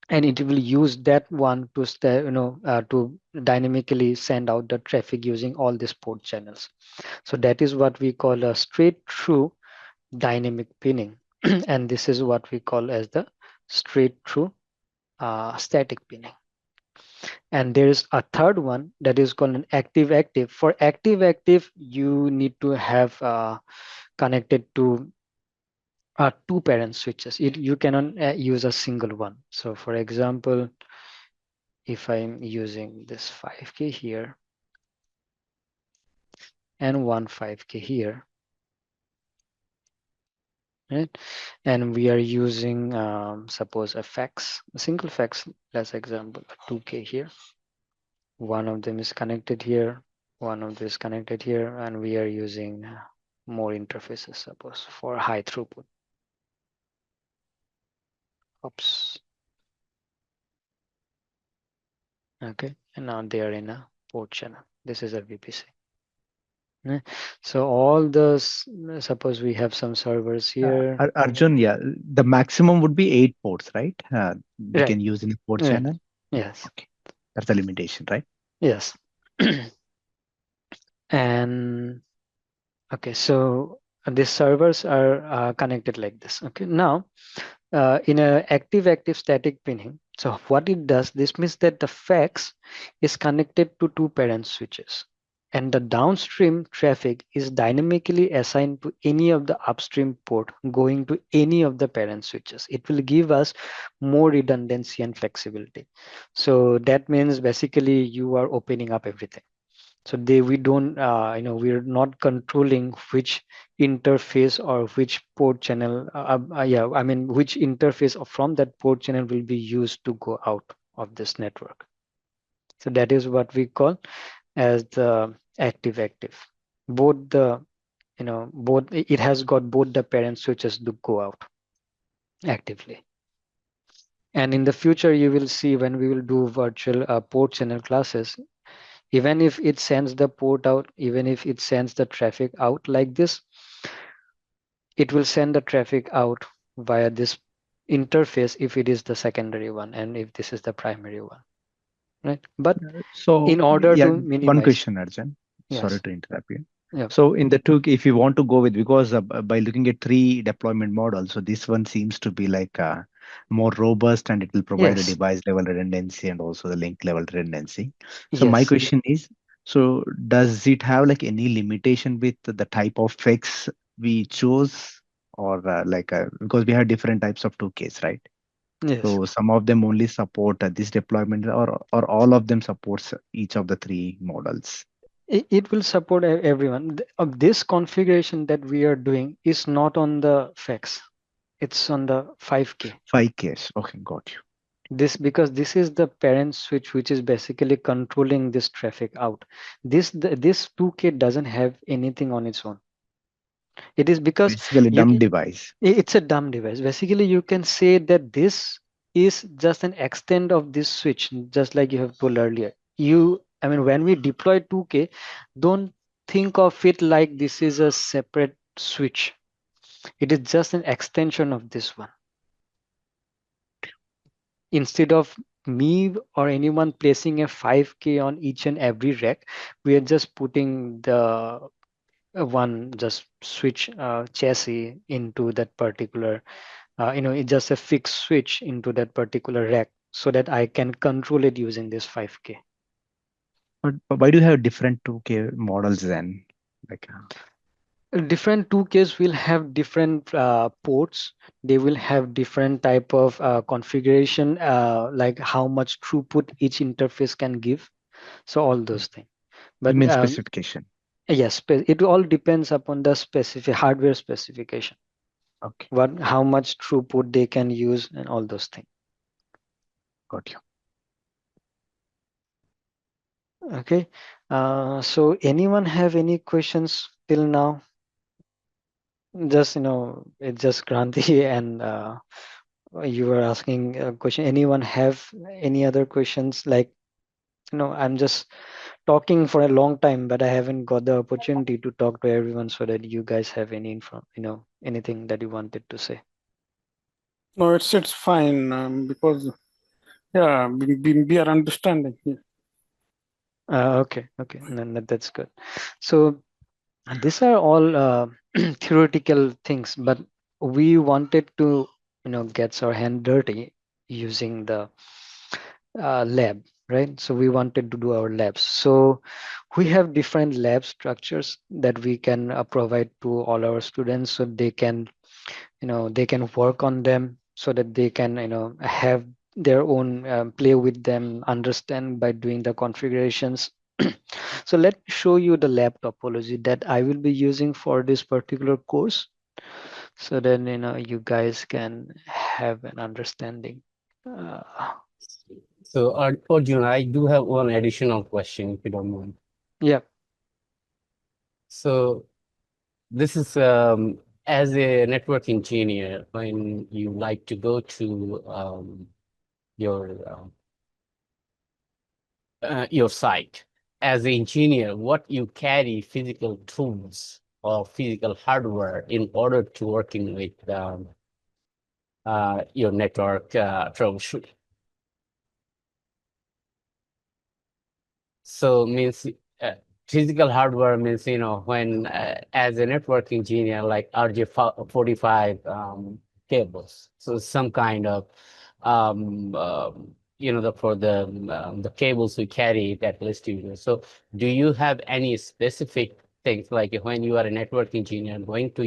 and it will use that one to to dynamically send out the traffic using all these port channels. So that is what we call a straight through dynamic pinning. And this is what we call as the straight through static pinning. And there is a third one that is called an active active. For active active, you need to have connected to two parent switches. You cannot use a single one. So for example, if I'm using this 5K here and one 5K here, right? And we are using suppose a fax, a single fax, let's example 2K here. One of them is connected here, one of them is connected here, and we are using more interfaces, suppose for high throughput. Oops. Okay, and now they are in a port channel. This is a VPC. So all those, suppose we have some servers here. Arjun, yeah, the maximum would be 8 ports, right? We Right. can use in a port Right. channel. Yes. Okay, that's the limitation, right? Yes. And okay, so these servers are connected like this. Okay, now in a active static pinning, so what it does, this means that the fax is connected to two parent switches, and the downstream traffic is dynamically assigned to any of the upstream port going to any of the parent switches. It will give us more redundancy and flexibility. So that means basically you are opening up everything. So we don't we're not controlling which interface or which port channel I mean which interface from that port channel will be used to go out of this network. So that is what we call as the active both the both it has got both the parent switches to go out actively. And in the future you will see when we will do virtual port channel classes, even if it sends the port out, even if it sends the traffic out like this, it will send the traffic out via this interface if it is the secondary one and if this is the primary one, right? But So in order yeah, to one minimize, question, Arjun. Sorry yes, to interrupt you. yeah, So in the two, if you want to go with, because by looking at 3 deployment models, so this one seems to be like more robust and it will provide the yes, device level redundancy and also the link level redundancy. So my yes. question is, so does it have like any limitation with the type of fix we chose, or because we have different types of 2Ks, right? Yes, So some of them only support this deployment, or all of them supports each of the 3 models. it will support everyone. This configuration that we are doing is not on the fax, it's on the 5K. 5Ks. Okay, got you. This because this is the parent switch which is basically controlling this traffic out. This 2K doesn't have anything on its own. It is because Basically, you dumb device. it's a dumb device. Basically you can say that this is just an extent of this switch, just like you have told earlier. I mean when we deploy 2K, don't think of it like this is a separate switch. It is just an extension of this one. Instead of me or anyone placing a 5K on each and every rack, we are just putting the one just switch chassis into that particular it's just a fixed switch into that particular rack so that I can control it using this 5K. But why do you have different 2K models then? Like, Different 2Ks will have different ports. They will have different type of configuration, like how much throughput each interface can give. So all those things. you But mean specification? yes, it all depends upon the specific hardware specification. Okay, How much throughput they can use and all those things. got you. Okay. So anyone have any questions till now? Just, it's just Kranti and you were asking a question. Anyone have any other questions? Like, I'm just talking for a long time, but I haven't got the opportunity to talk to everyone so that you guys have any info, anything that you wanted to say. No, it's fine because yeah, we are understanding here. Okay, then that's good. So these are all theoretical things, but we wanted to, get our hand dirty using the lab, right? So we wanted to do our labs. So we have different lab structures that we can provide to all our students so they can work on them so that they can, have their own play with them, understand by doing the configurations. So let me show you the lab topology that I will be using for this particular course. So then, you guys can have an understanding. Uh, So, Arjun, I do have one additional question, if you don't mind. yeah. So, this is as a network engineer, when you like to go to your site, as an engineer, what you carry physical tools or physical hardware in order to working with your network troubleshooting. So means physical hardware means, when as a network engineer, like RJ45 cables. So some kind of, for the cables we carry that list user. So do you have any specific things, like when you are a network engineer going to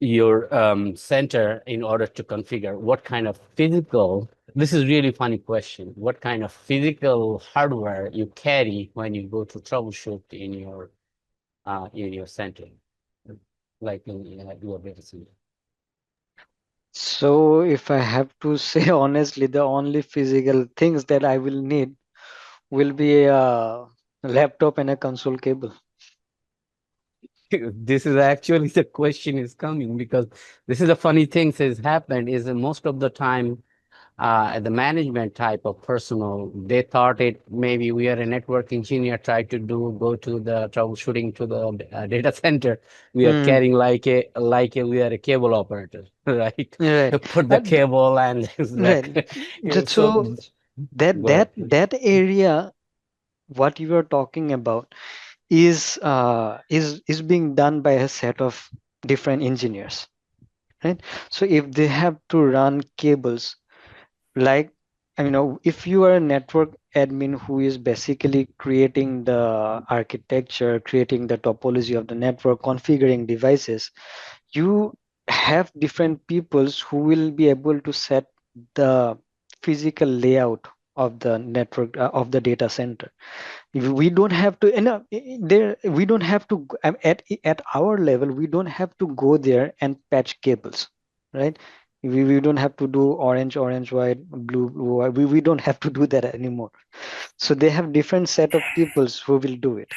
your center in order to configure, what kind of physical, this is really funny question, what kind of physical hardware you carry when you go to troubleshoot in your center, like in your data center? So if I have to say honestly, the only physical things that I will need will be a laptop and a console cable. This is actually the question is coming, because this is a funny thing has happened is that most of the time the management type of personnel, they thought it maybe we are a network engineer, try to go to the troubleshooting to the data center. We are Mm, carrying we are a cable operator, right? right. Put the cable and Right. so So that go ahead. that area, what you are talking about, is being done by a set of different engineers, right? So if they have to run cables, like, if you are a network admin who is basically creating the architecture, creating the topology of the network, configuring devices, you have different peoples who will be able to set the physical layout of the network, of the data center. We don't have to, there we don't have to at our level, we don't have to go there and patch cables, right? We don't have to do orange white, blue white. We don't have to do that anymore. So they have different set of peoples who will do it.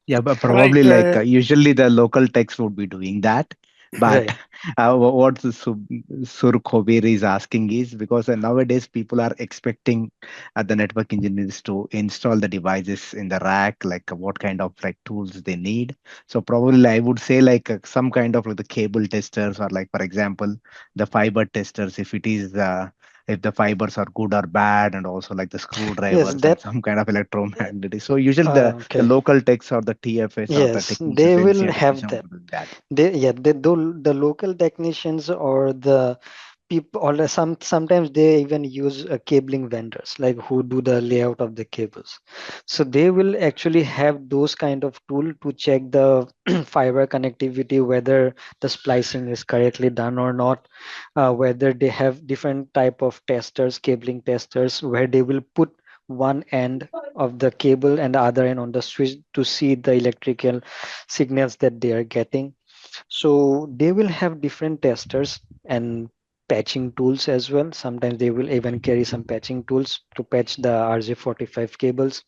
Yeah, but Right. probably like usually the local techs would be doing that. But Right. what Sur Kobir is asking is because nowadays people are expecting the network engineers to install the devices in the rack, like what kind of like tools they need. So probably I would say like some kind of like the cable testers, or like for example the fiber testers, if it is if the fibers are good or bad, and also like the Yes, screwdrivers and that some kind of electromagnetic. So usually the okay. local techs or the TFS or the Yes, technicians, they will NCR have technician that. would do that. The local technicians or the people, or sometimes they even use cabling vendors, like who do the layout of the cables. So they will actually have those kind of tool to check the fiber connectivity, whether the splicing is correctly done or not, whether they have different type of testers, cabling testers, where they will put one end of the cable and the other end on the switch to see the electrical signals that they are getting. So they will have different testers, and patching tools as well. Sometimes they will even carry some patching tools to patch the RJ45 cables.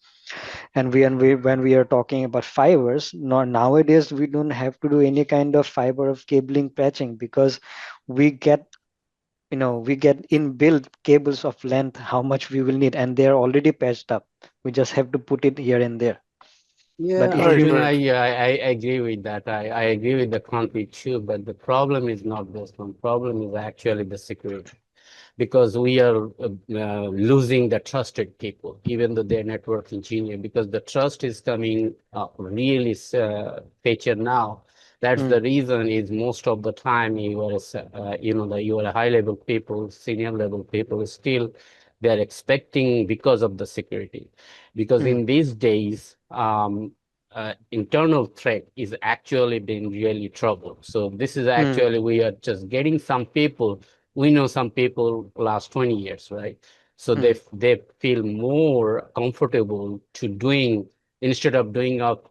And when we are talking about fibers, nowadays we don't have to do any kind of fiber of cabling patching, because we get we get inbuilt cables of length how much we will need, and they're already patched up. We just have to put it here and there. Yeah, But if Right, you Arjun, right. I agree with that. I agree with the conflict too, but the problem is not this one. Problem is actually the security, because we are losing the trusted people, even though they're network engineer, because the trust is coming really featured now. That's the reason is most of the time you are, you are high level people, senior level people, still they're expecting because of the security. Because in these days, internal threat is actually been really trouble. So this is actually, we are just getting some people, we know some people last 20 years, right? So they feel more comfortable to doing, instead of doing up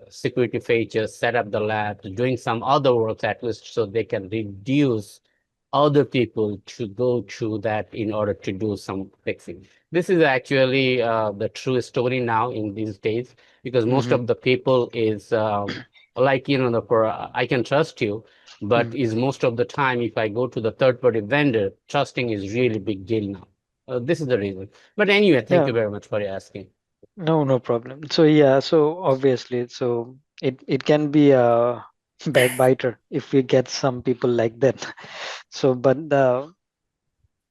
security features, set up the lab, doing some other work at least, so they can reduce other people to go through that in order to do some fixing. This is actually the true story now in these days, because most of the people is like, I can trust you, but is most of the time, if I go to the third party vendor, trusting is really big deal now. This is the reason. But anyway, thank you Yeah, very much for asking. no problem. So yeah, so obviously, so it can be a backbiter if we get some people like that. So but the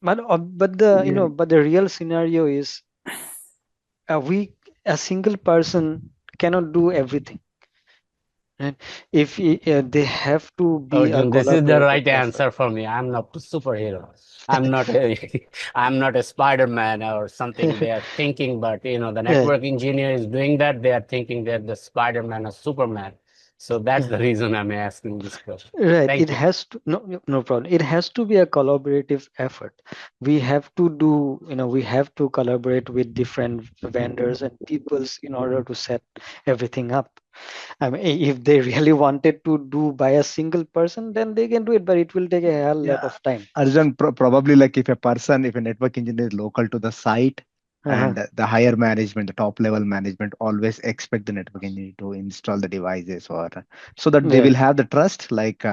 Yeah. but the real scenario is, we a single person cannot do everything, right? If they have to be a Arjun, this is the collaborative right effort. answer for me. I'm not a superhero. I'm not a, I'm not a Spider-Man or something they are thinking, but the Yeah. network engineer is doing that. They are thinking they're the Spider-Man or Superman. So that's the reason I'm asking this question. Right. It Thank you. has to, no problem. It has to be a collaborative effort. We have to do, we have to collaborate with different vendors and peoples in order to set everything up. I mean, if they really wanted to do by a single person, then they can do it, but it will take a hell lot Yeah, of time. Arjun, probably like if a network engineer is local to the site, Uh-huh. and the higher management, the top level management always expect the network engineer to install the devices, or so that they Yeah. will have the trust, like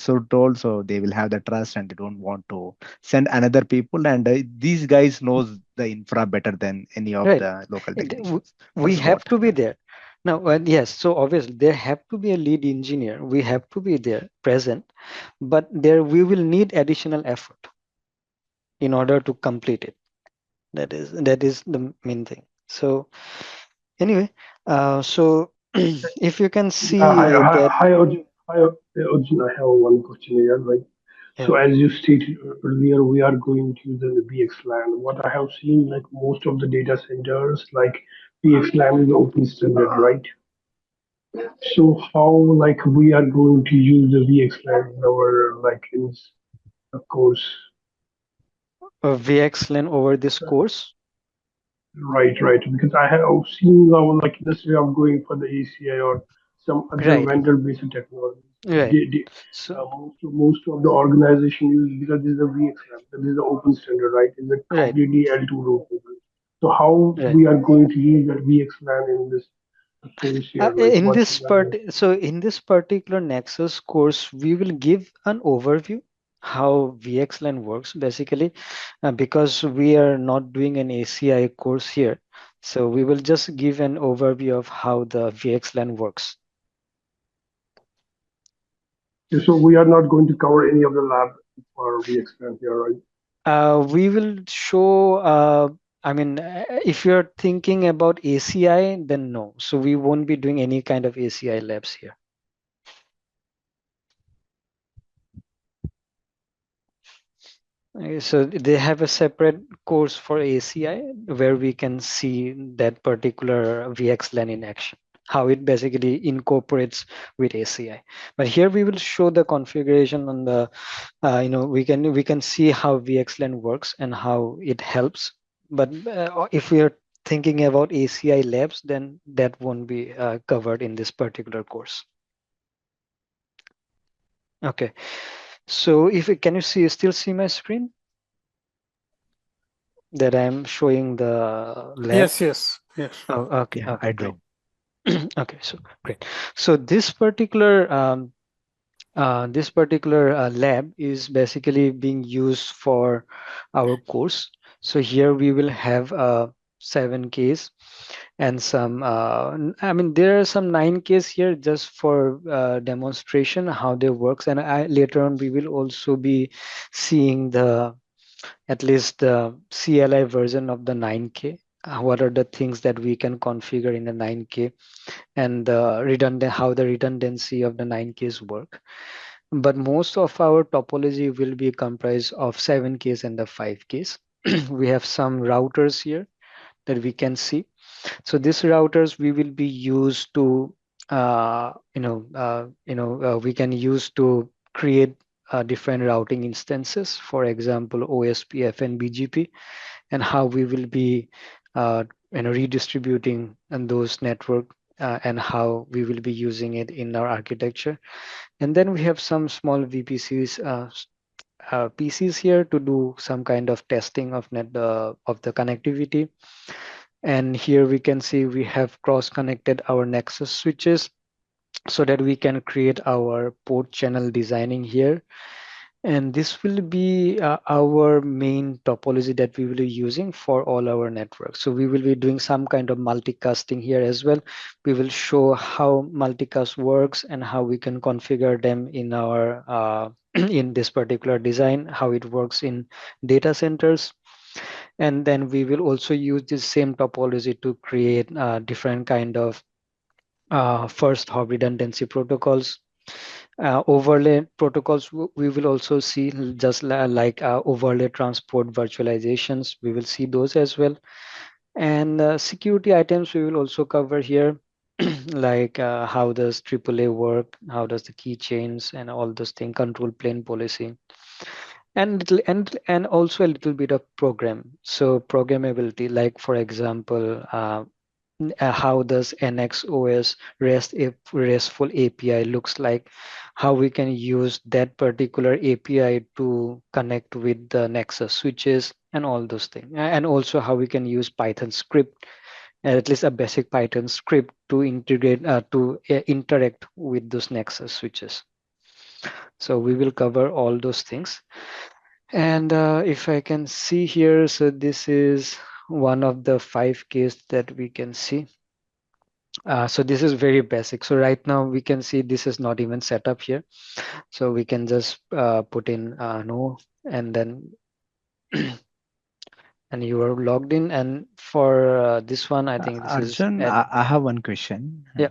so told, so they will have the trust and they don't want to send another people. And these guys knows the infra better than any of Right. the local W- technicians. we That's have what. to be there. Now, yes, so obviously there have to be a lead engineer. We have to be there present, but there we will need additional effort in order to complete it. That is the main thing. So anyway, so if you can see that, Arjun, I have one question here. Right. yeah, So as you stated earlier, we are going to use the VXLAN. What I have seen, like most of the data centers, like VXLAN is open standard, right? So how like we are going to use the VXLAN in our like in of course, VXLAN over this course, right, right. Because I have seen now like instead of going for the ACI or some other right, vendor-based technology. right. They, So most of the organization use because this is a VXLAN, this is the open standard, right? It's a right, completely L2 routable. So how right. we are going to use that VXLAN in this course here, like In what this we are going. so in this particular Nexus course, we will give an overview how VXLAN works basically, because we are not doing an ACI course here. So we will just give an overview of how the VXLAN works. So we are not going to cover any of the lab for VXLAN here, right? We will show, I mean, if you're thinking about ACI, then no. So we won't be doing any kind of ACI labs here. So they have a separate course for ACI where we can see that particular VXLAN in action, how it basically incorporates with ACI. But here we will show the configuration on the, we can see how VXLAN works and how it helps. But if we are thinking about ACI labs, then that won't be covered in this particular course. Okay. So can you still see my screen that I'm showing the lab? Yes. Oh, okay, Yeah, okay, I great. do. Okay, so great. So this particular lab is basically being used for our course. So here we will have 7Ks and some, I mean, there are some 9Ks here just for demonstration how they works. And later on, we will also be seeing at least the CLI version of the 9K. What are the things that we can configure in the 9K and how the redundancy of the 9Ks work. But most of our topology will be comprised of 7Ks and the 5Ks. We have some routers here that we can see. So these routers we will be used to, we can use to create different routing instances. For example, OSPF and BGP, and how we will be, redistributing and those network and how we will be using it in our architecture. And then we have some small VPCs, PCs here to do some kind of testing of of the connectivity. And here we can see we have cross-connected our Nexus switches so that we can create our port channel designing here. And this will be our main topology that we will be using for all our networks. So we will be doing some kind of multicasting here as well. We will show how multicast works and how we can configure them in our in this particular design, how it works in data centers. And then we will also use this same topology to create different kind of first hop redundancy protocols. Overlay protocols we will also see, just like overlay transport virtualizations, we will see those as well. And security items we will also cover here, like how does AAA work, how does the keychains and all those things, control plane policy, and also a little bit of program. So programmability, like for example, how does NXOS RESTful API looks like, how we can use that particular API to connect with the Nexus switches and all those things. And also how we can use Python script, at least a basic Python script to integrate, to interact with those Nexus switches. So we will cover all those things. And if I can see here, so this is one of the 5Ks that we can see. So this is very basic. So right now we can see this is not even set up here. So we can just put in no, and then and you are logged in. And for this one, I think this is Arjun, I have one question. yeah,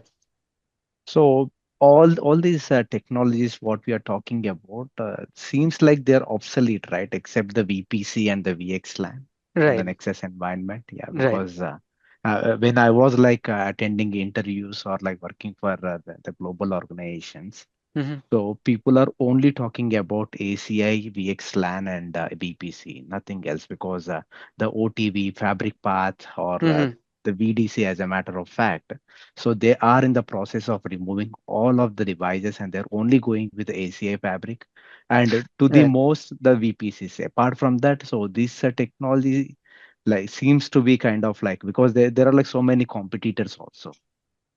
So all these technologies, what we are talking about, seems like they're obsolete, right? Except the VPC and the VXLAN and the right, Nexus environment. Yeah, right. because when I was like attending interviews or like working for the global organizations, Mm-hmm, so people are only talking about ACI, VXLAN, and VPC, nothing else, because the OTV, Fabric Path, or mm-hmm, the VDC, as a matter of fact, so they are in the process of removing all of the devices, and they're only going with the ACI Fabric, and to the right, most the VPCs. Apart from that, so this technology like seems to be kind of like, because there are like so many competitors also,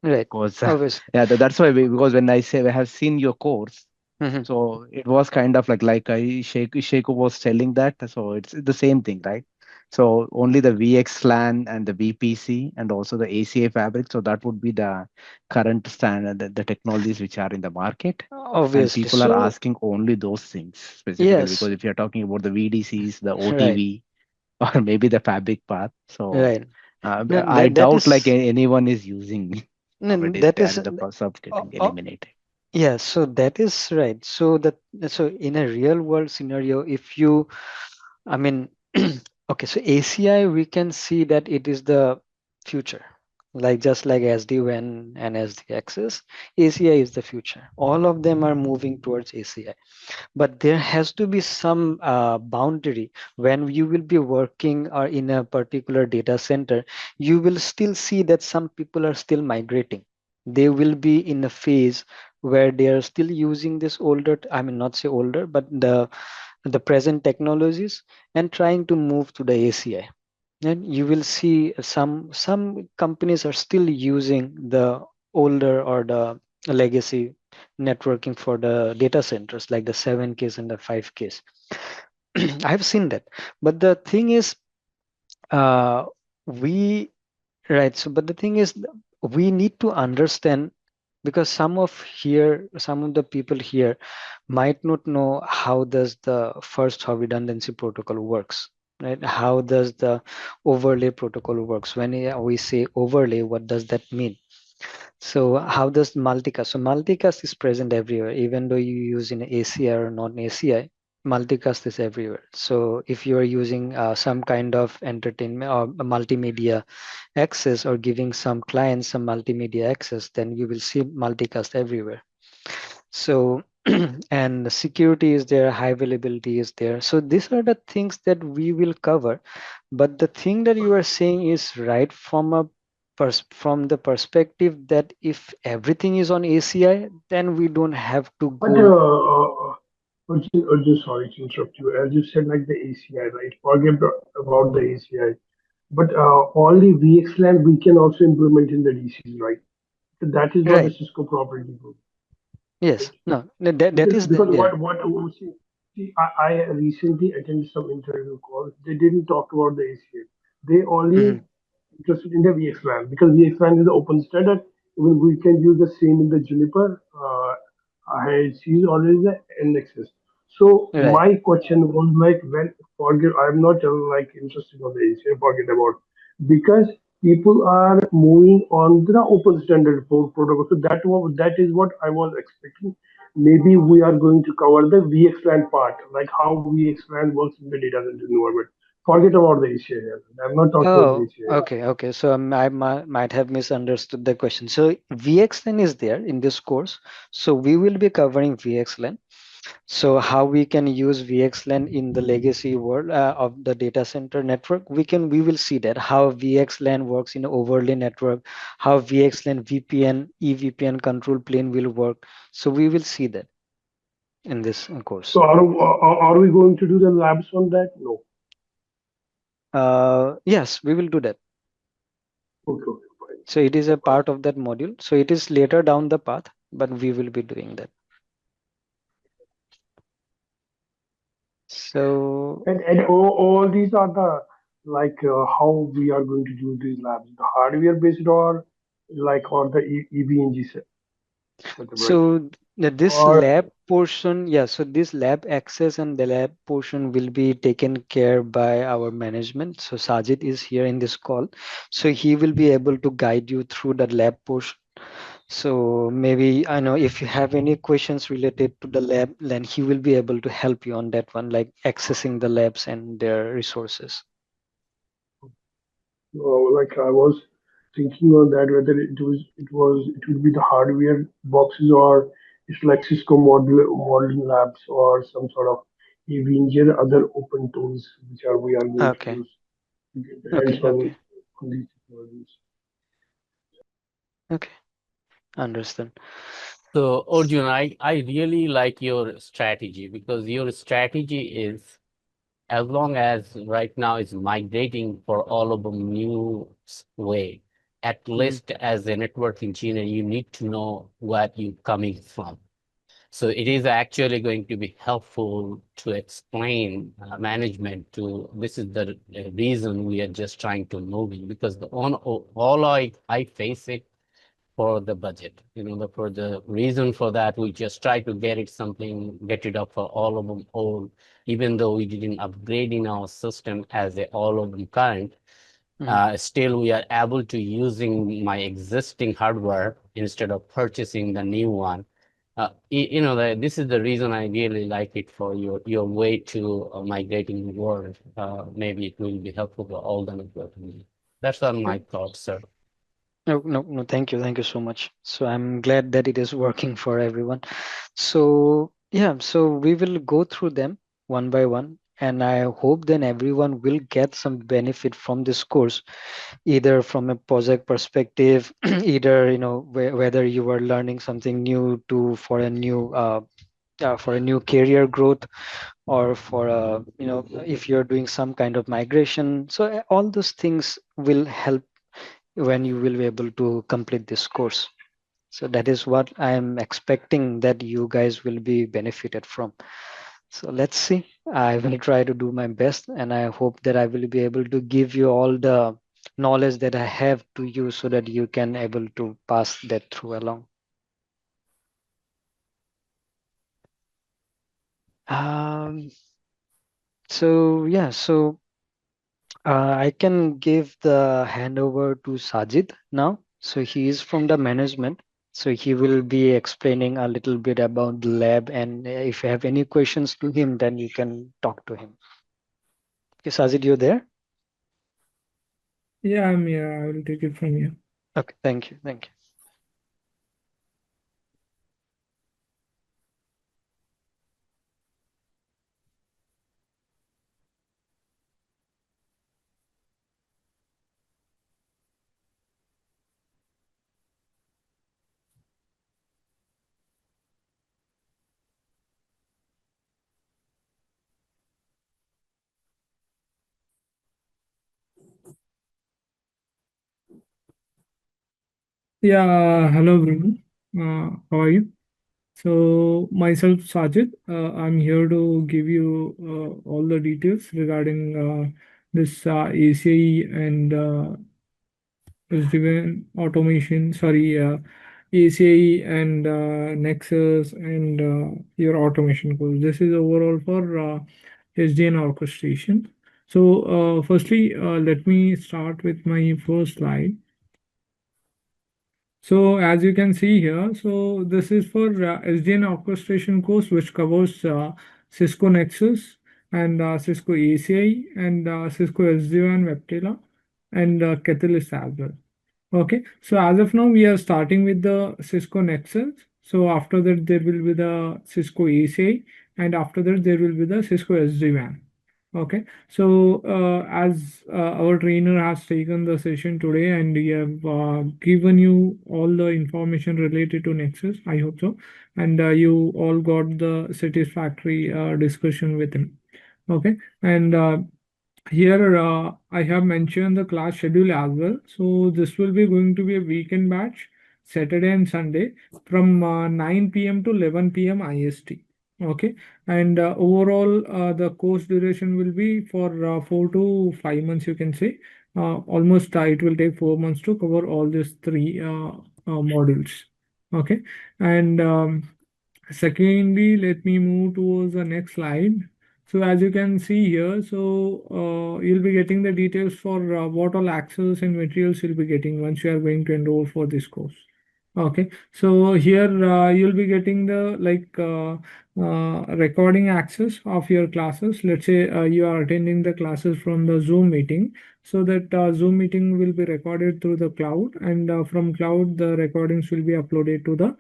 right. because Obviously. yeah, that's why because when I say I have seen your course, Mm-hmm. so it was kind of like Sheikh was telling that, so it's the same thing, right? So only the VXLAN and the VPC and also the ACA fabric, so that would be the current standard, the technologies which are in the market, and Obviously. people are So asking only those things specifically, because yes, if you're talking about the VDCs, the right, OTV, or maybe the fabric path, so right. No, I that doubt like is anyone is using no, nowadays. that They are is in the process of getting uh, eliminated. yeah, so that is right. So in a real world scenario, if you, I mean, okay, so ACI, we can see that it is the future. Like just like SD-WAN and SD access, ACI is the future. All of them are moving towards ACI. But there has to be some boundary when you will be working or in a particular data center. You will still see that some people are still migrating. They will be in a phase where they are still using this older, I mean not say older, but the present technologies, and trying to move to the ACI. And you will see some companies are still using the older or the legacy networking for the data centers, like the 7Ks and the 5Ks. I've seen that. But the thing is, uh, we right. So, but the thing is, we need to understand, because some of the people here might not know how does the first hop redundancy protocol works, right? How does the overlay protocol works? When we say overlay, what does that mean? So how does multicast? So multicast is present everywhere, even though you use in ACI or non-ACI, multicast is everywhere. So if you are using some kind of entertainment or multimedia access, or giving some clients some multimedia access, then you will see multicast everywhere. So and the security is there, high availability is there. So these are the things that we will cover. But the thing that you are saying is right from a from the perspective that if everything is on ACI, then we don't have to But go. Arjun, sorry to interrupt you. As you said, like the ACI, right? Forget about the ACI. But all the VXLAN we can also implement in the DCs, right? So that is what the Right. Cisco property group, Yes. right? No, that is Because there. I recently attended some interview calls. They didn't talk about the ACI. They Mhm. only interested in the VXLAN because VXLAN is the open standard. Even we can use the same in the Juniper. I see already the NXS. So Right. my question was like, when forget, I'm not like interested on the ACI. Forget about, because people are moving on the open standard protocol. So that is what I was expecting. Maybe we are going to cover the VXLAN part, like how VXLAN works in the data center environment. Forget about the ACI here. I'm not talking about the Oh, ACI. okay. So I might have misunderstood the question. So VXLAN is there in this course. So we will be covering VXLAN. So how we can use VXLAN in the legacy world of the data center network, we will see that how VXLAN works in overlay network, how VXLAN VPN, EVPN control plane will work. So we will see that in this course. So are we going to do the labs on that? No. Yes, we will do that. Okay, okay, fine. So it is a part of that module. So it is later down the path, but we will be doing that. So And all these are the like how we are going to do these labs, the hardware based or like or the EBNG setup, right? So this Or lab portion, yeah, so this lab access and the lab portion will be taken care by our management. So Sajid is here in this call. So he will be able to guide you through the lab portion. So maybe I know if you have any questions related to the lab, then he will be able to help you on that one, like accessing the labs and their resources. like I was thinking on that whether it would be the hardware boxes or it's like Cisco modeling labs or some sort of EVNG and other open tools which are we are going to Okay, use to get the hands okay. on these technologies. Okay, understand. So, Arjun, I really like your strategy because your strategy is, as long as right now is migrating for all of them new way, at Mhm. least as a network engineer, you need to know what you're coming from. So it is actually going to be helpful to explain management to this is the reason we are just trying to move in, because the on all I face it for the budget. For the reason for that, we just try to get it something, get it up for all of them old, even though we didn't upgrade in our system as a all of them current. Mhm. Still, we are able to using my existing hardware instead of purchasing the new one. This is the reason I really like it for your way to migrating the world. Maybe it will be helpful for all the network. That's all my thoughts, sir. No. Thank you so much. So I'm glad that it is working for everyone. So yeah, so we will go through them one by one. and I hope then everyone will get some benefit from this course, either from a project perspective, either whether you are learning something new to for a new career growth, or for a if you're doing some kind of migration. So all those things will help when you will be able to complete this course. So that is what I am expecting that you guys will be benefited from. So let's see. I will try to do my best, and I hope that I will be able to give you all the knowledge that I have to you, so that you can able to pass that through along. Um, so yeah, so I can give the handover to Sajid now. So he is from the management. So he will be explaining a little bit about the lab, and if you have any questions to him, then you can talk to him. Okay, Sajid, you there? Yeah, I'm here. I will take it from here. Okay, thank you, thank you. Yeah, hello everyone. How are you? So myself Sajid, I'm here to give you all the details regarding this ACI and SD-WAN automation. Sorry, ACI and Nexus and your automation course. This is overall for SDN orchestration. So firstly, let me start with my first slide. So as you can see here, so this is for SDN orchestration course, which covers Cisco Nexus and Cisco ACI and Cisco SD-WAN Webtela and Catalyst as well. Okay, so as of now, we are starting with the Cisco Nexus. So after that, there will be the Cisco ACI, and after that, there will be the Cisco SD-WAN. Okay, so as our trainer has taken the session today and we have given you all the information related to Nexus, I hope so, and you all got the satisfactory discussion with him. Okay, and here I have mentioned the class schedule as well. So this will be going to be a weekend batch, Saturday and Sunday from 9 p.m. to 11 p.m. IST. Okay, and overall the course duration will be for 4 to 5 months, you can say. Almost it will take 4 months to cover all these three modules. Okay, and secondly, let me move towards the next slide. So as you can see here, so you'll be getting the details for what all access and materials you'll be getting once you are going to enroll for this course. Okay, so here you'll be getting the recording access of your classes. Let's say you are attending the classes from the Zoom meeting, so that Zoom meeting will be recorded through the cloud, and from cloud the recordings will be uploaded to the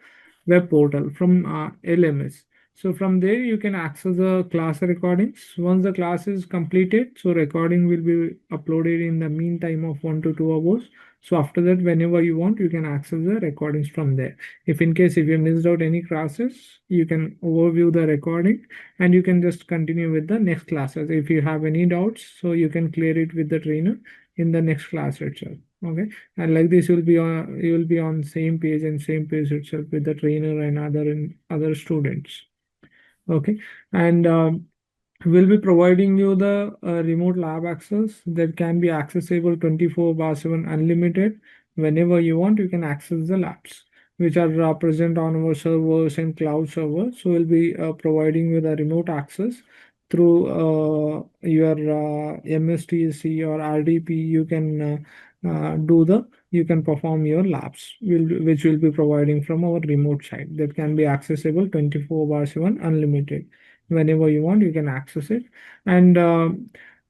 web portal from LMS. So from there you can access the class recordings. Once the class is completed, so recording will be uploaded in the meantime of 1 to 2 hours. So after that, whenever you want, you can access the recordings from there. If in case if you missed out any classes, you can overview the recording and you can just continue with the next classes. If you have any doubts, so you can clear it with the trainer in the next class itself. Okay, and like this you will be on same page and same page itself with the trainer and other students. Okay, and we'll be providing you the remote lab access that can be accessible 24/7 unlimited. Whenever you want, you can access the labs which are present on our servers and cloud servers. So we'll be providing you the remote access through your MSTC or RDP. You can you can perform your labs, which will be providing from our remote site that can be accessible 24/7 unlimited. Whenever you want, you can access it, and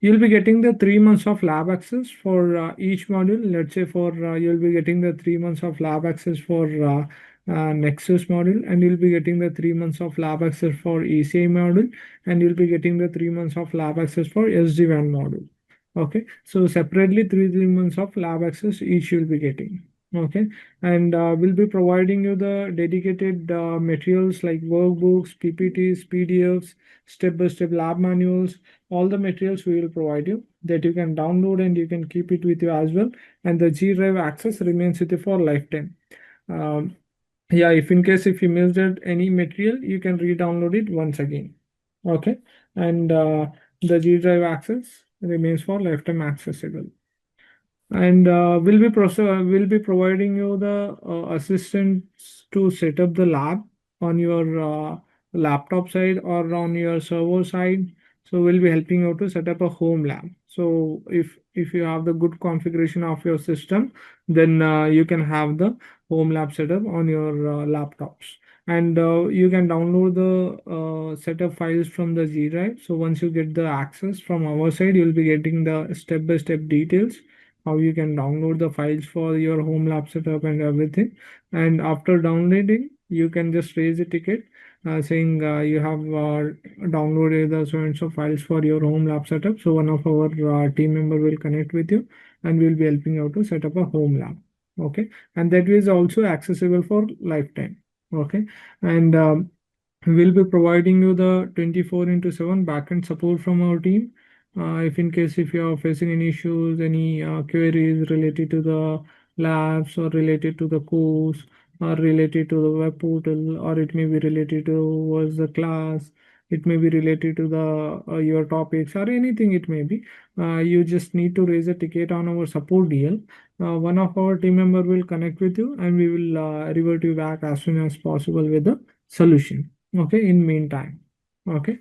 you'll be getting the 3 months of lab access for each module. Let's say for you'll be getting the 3 months of lab access for Nexus module, and you'll be getting the 3 months of lab access for ACI module, and you'll be getting the 3 months of lab access for SD-WAN module. Okay, so separately 3 months of lab access each you'll be getting. Okay, and we'll be providing you the dedicated materials like workbooks, PPTs, PDFs, step-by-step lab manuals. All the materials we will provide you that you can download and you can keep it with you as well. And the G Drive access remains with you for lifetime. Yeah, if in case if you missed any material, you can re-download it once again. Okay, and the G Drive access remains for lifetime accessible. And we'll be providing you the assistance to set up the lab on your laptop side or on your server side. So we'll be helping you to set up a home lab. So if you have the good configuration of your system, then you can have the home lab setup on your laptops. And you can download the setup files from the G Drive. So once you get the access from our side, you'll be getting the step-by-step details how you can download the files for your home lab setup and everything. And after downloading, you can just raise a ticket saying you have downloaded the so and so files for your home lab setup. So one of our team member will connect with you and we'll be helping you to set up a home lab. Okay, and that is also accessible for lifetime. Okay, and we'll be providing you the 24/7 backend support from our team. If in case if you are facing any issues, any queries related to the labs or related to the course or related to the web portal, or it may be related to the class, it may be related to the your topics or anything it may be. You just need to raise a ticket on our support DL. One of our team member will connect with you and we will revert you back as soon as possible with the solution. Okay, in meantime. Okay.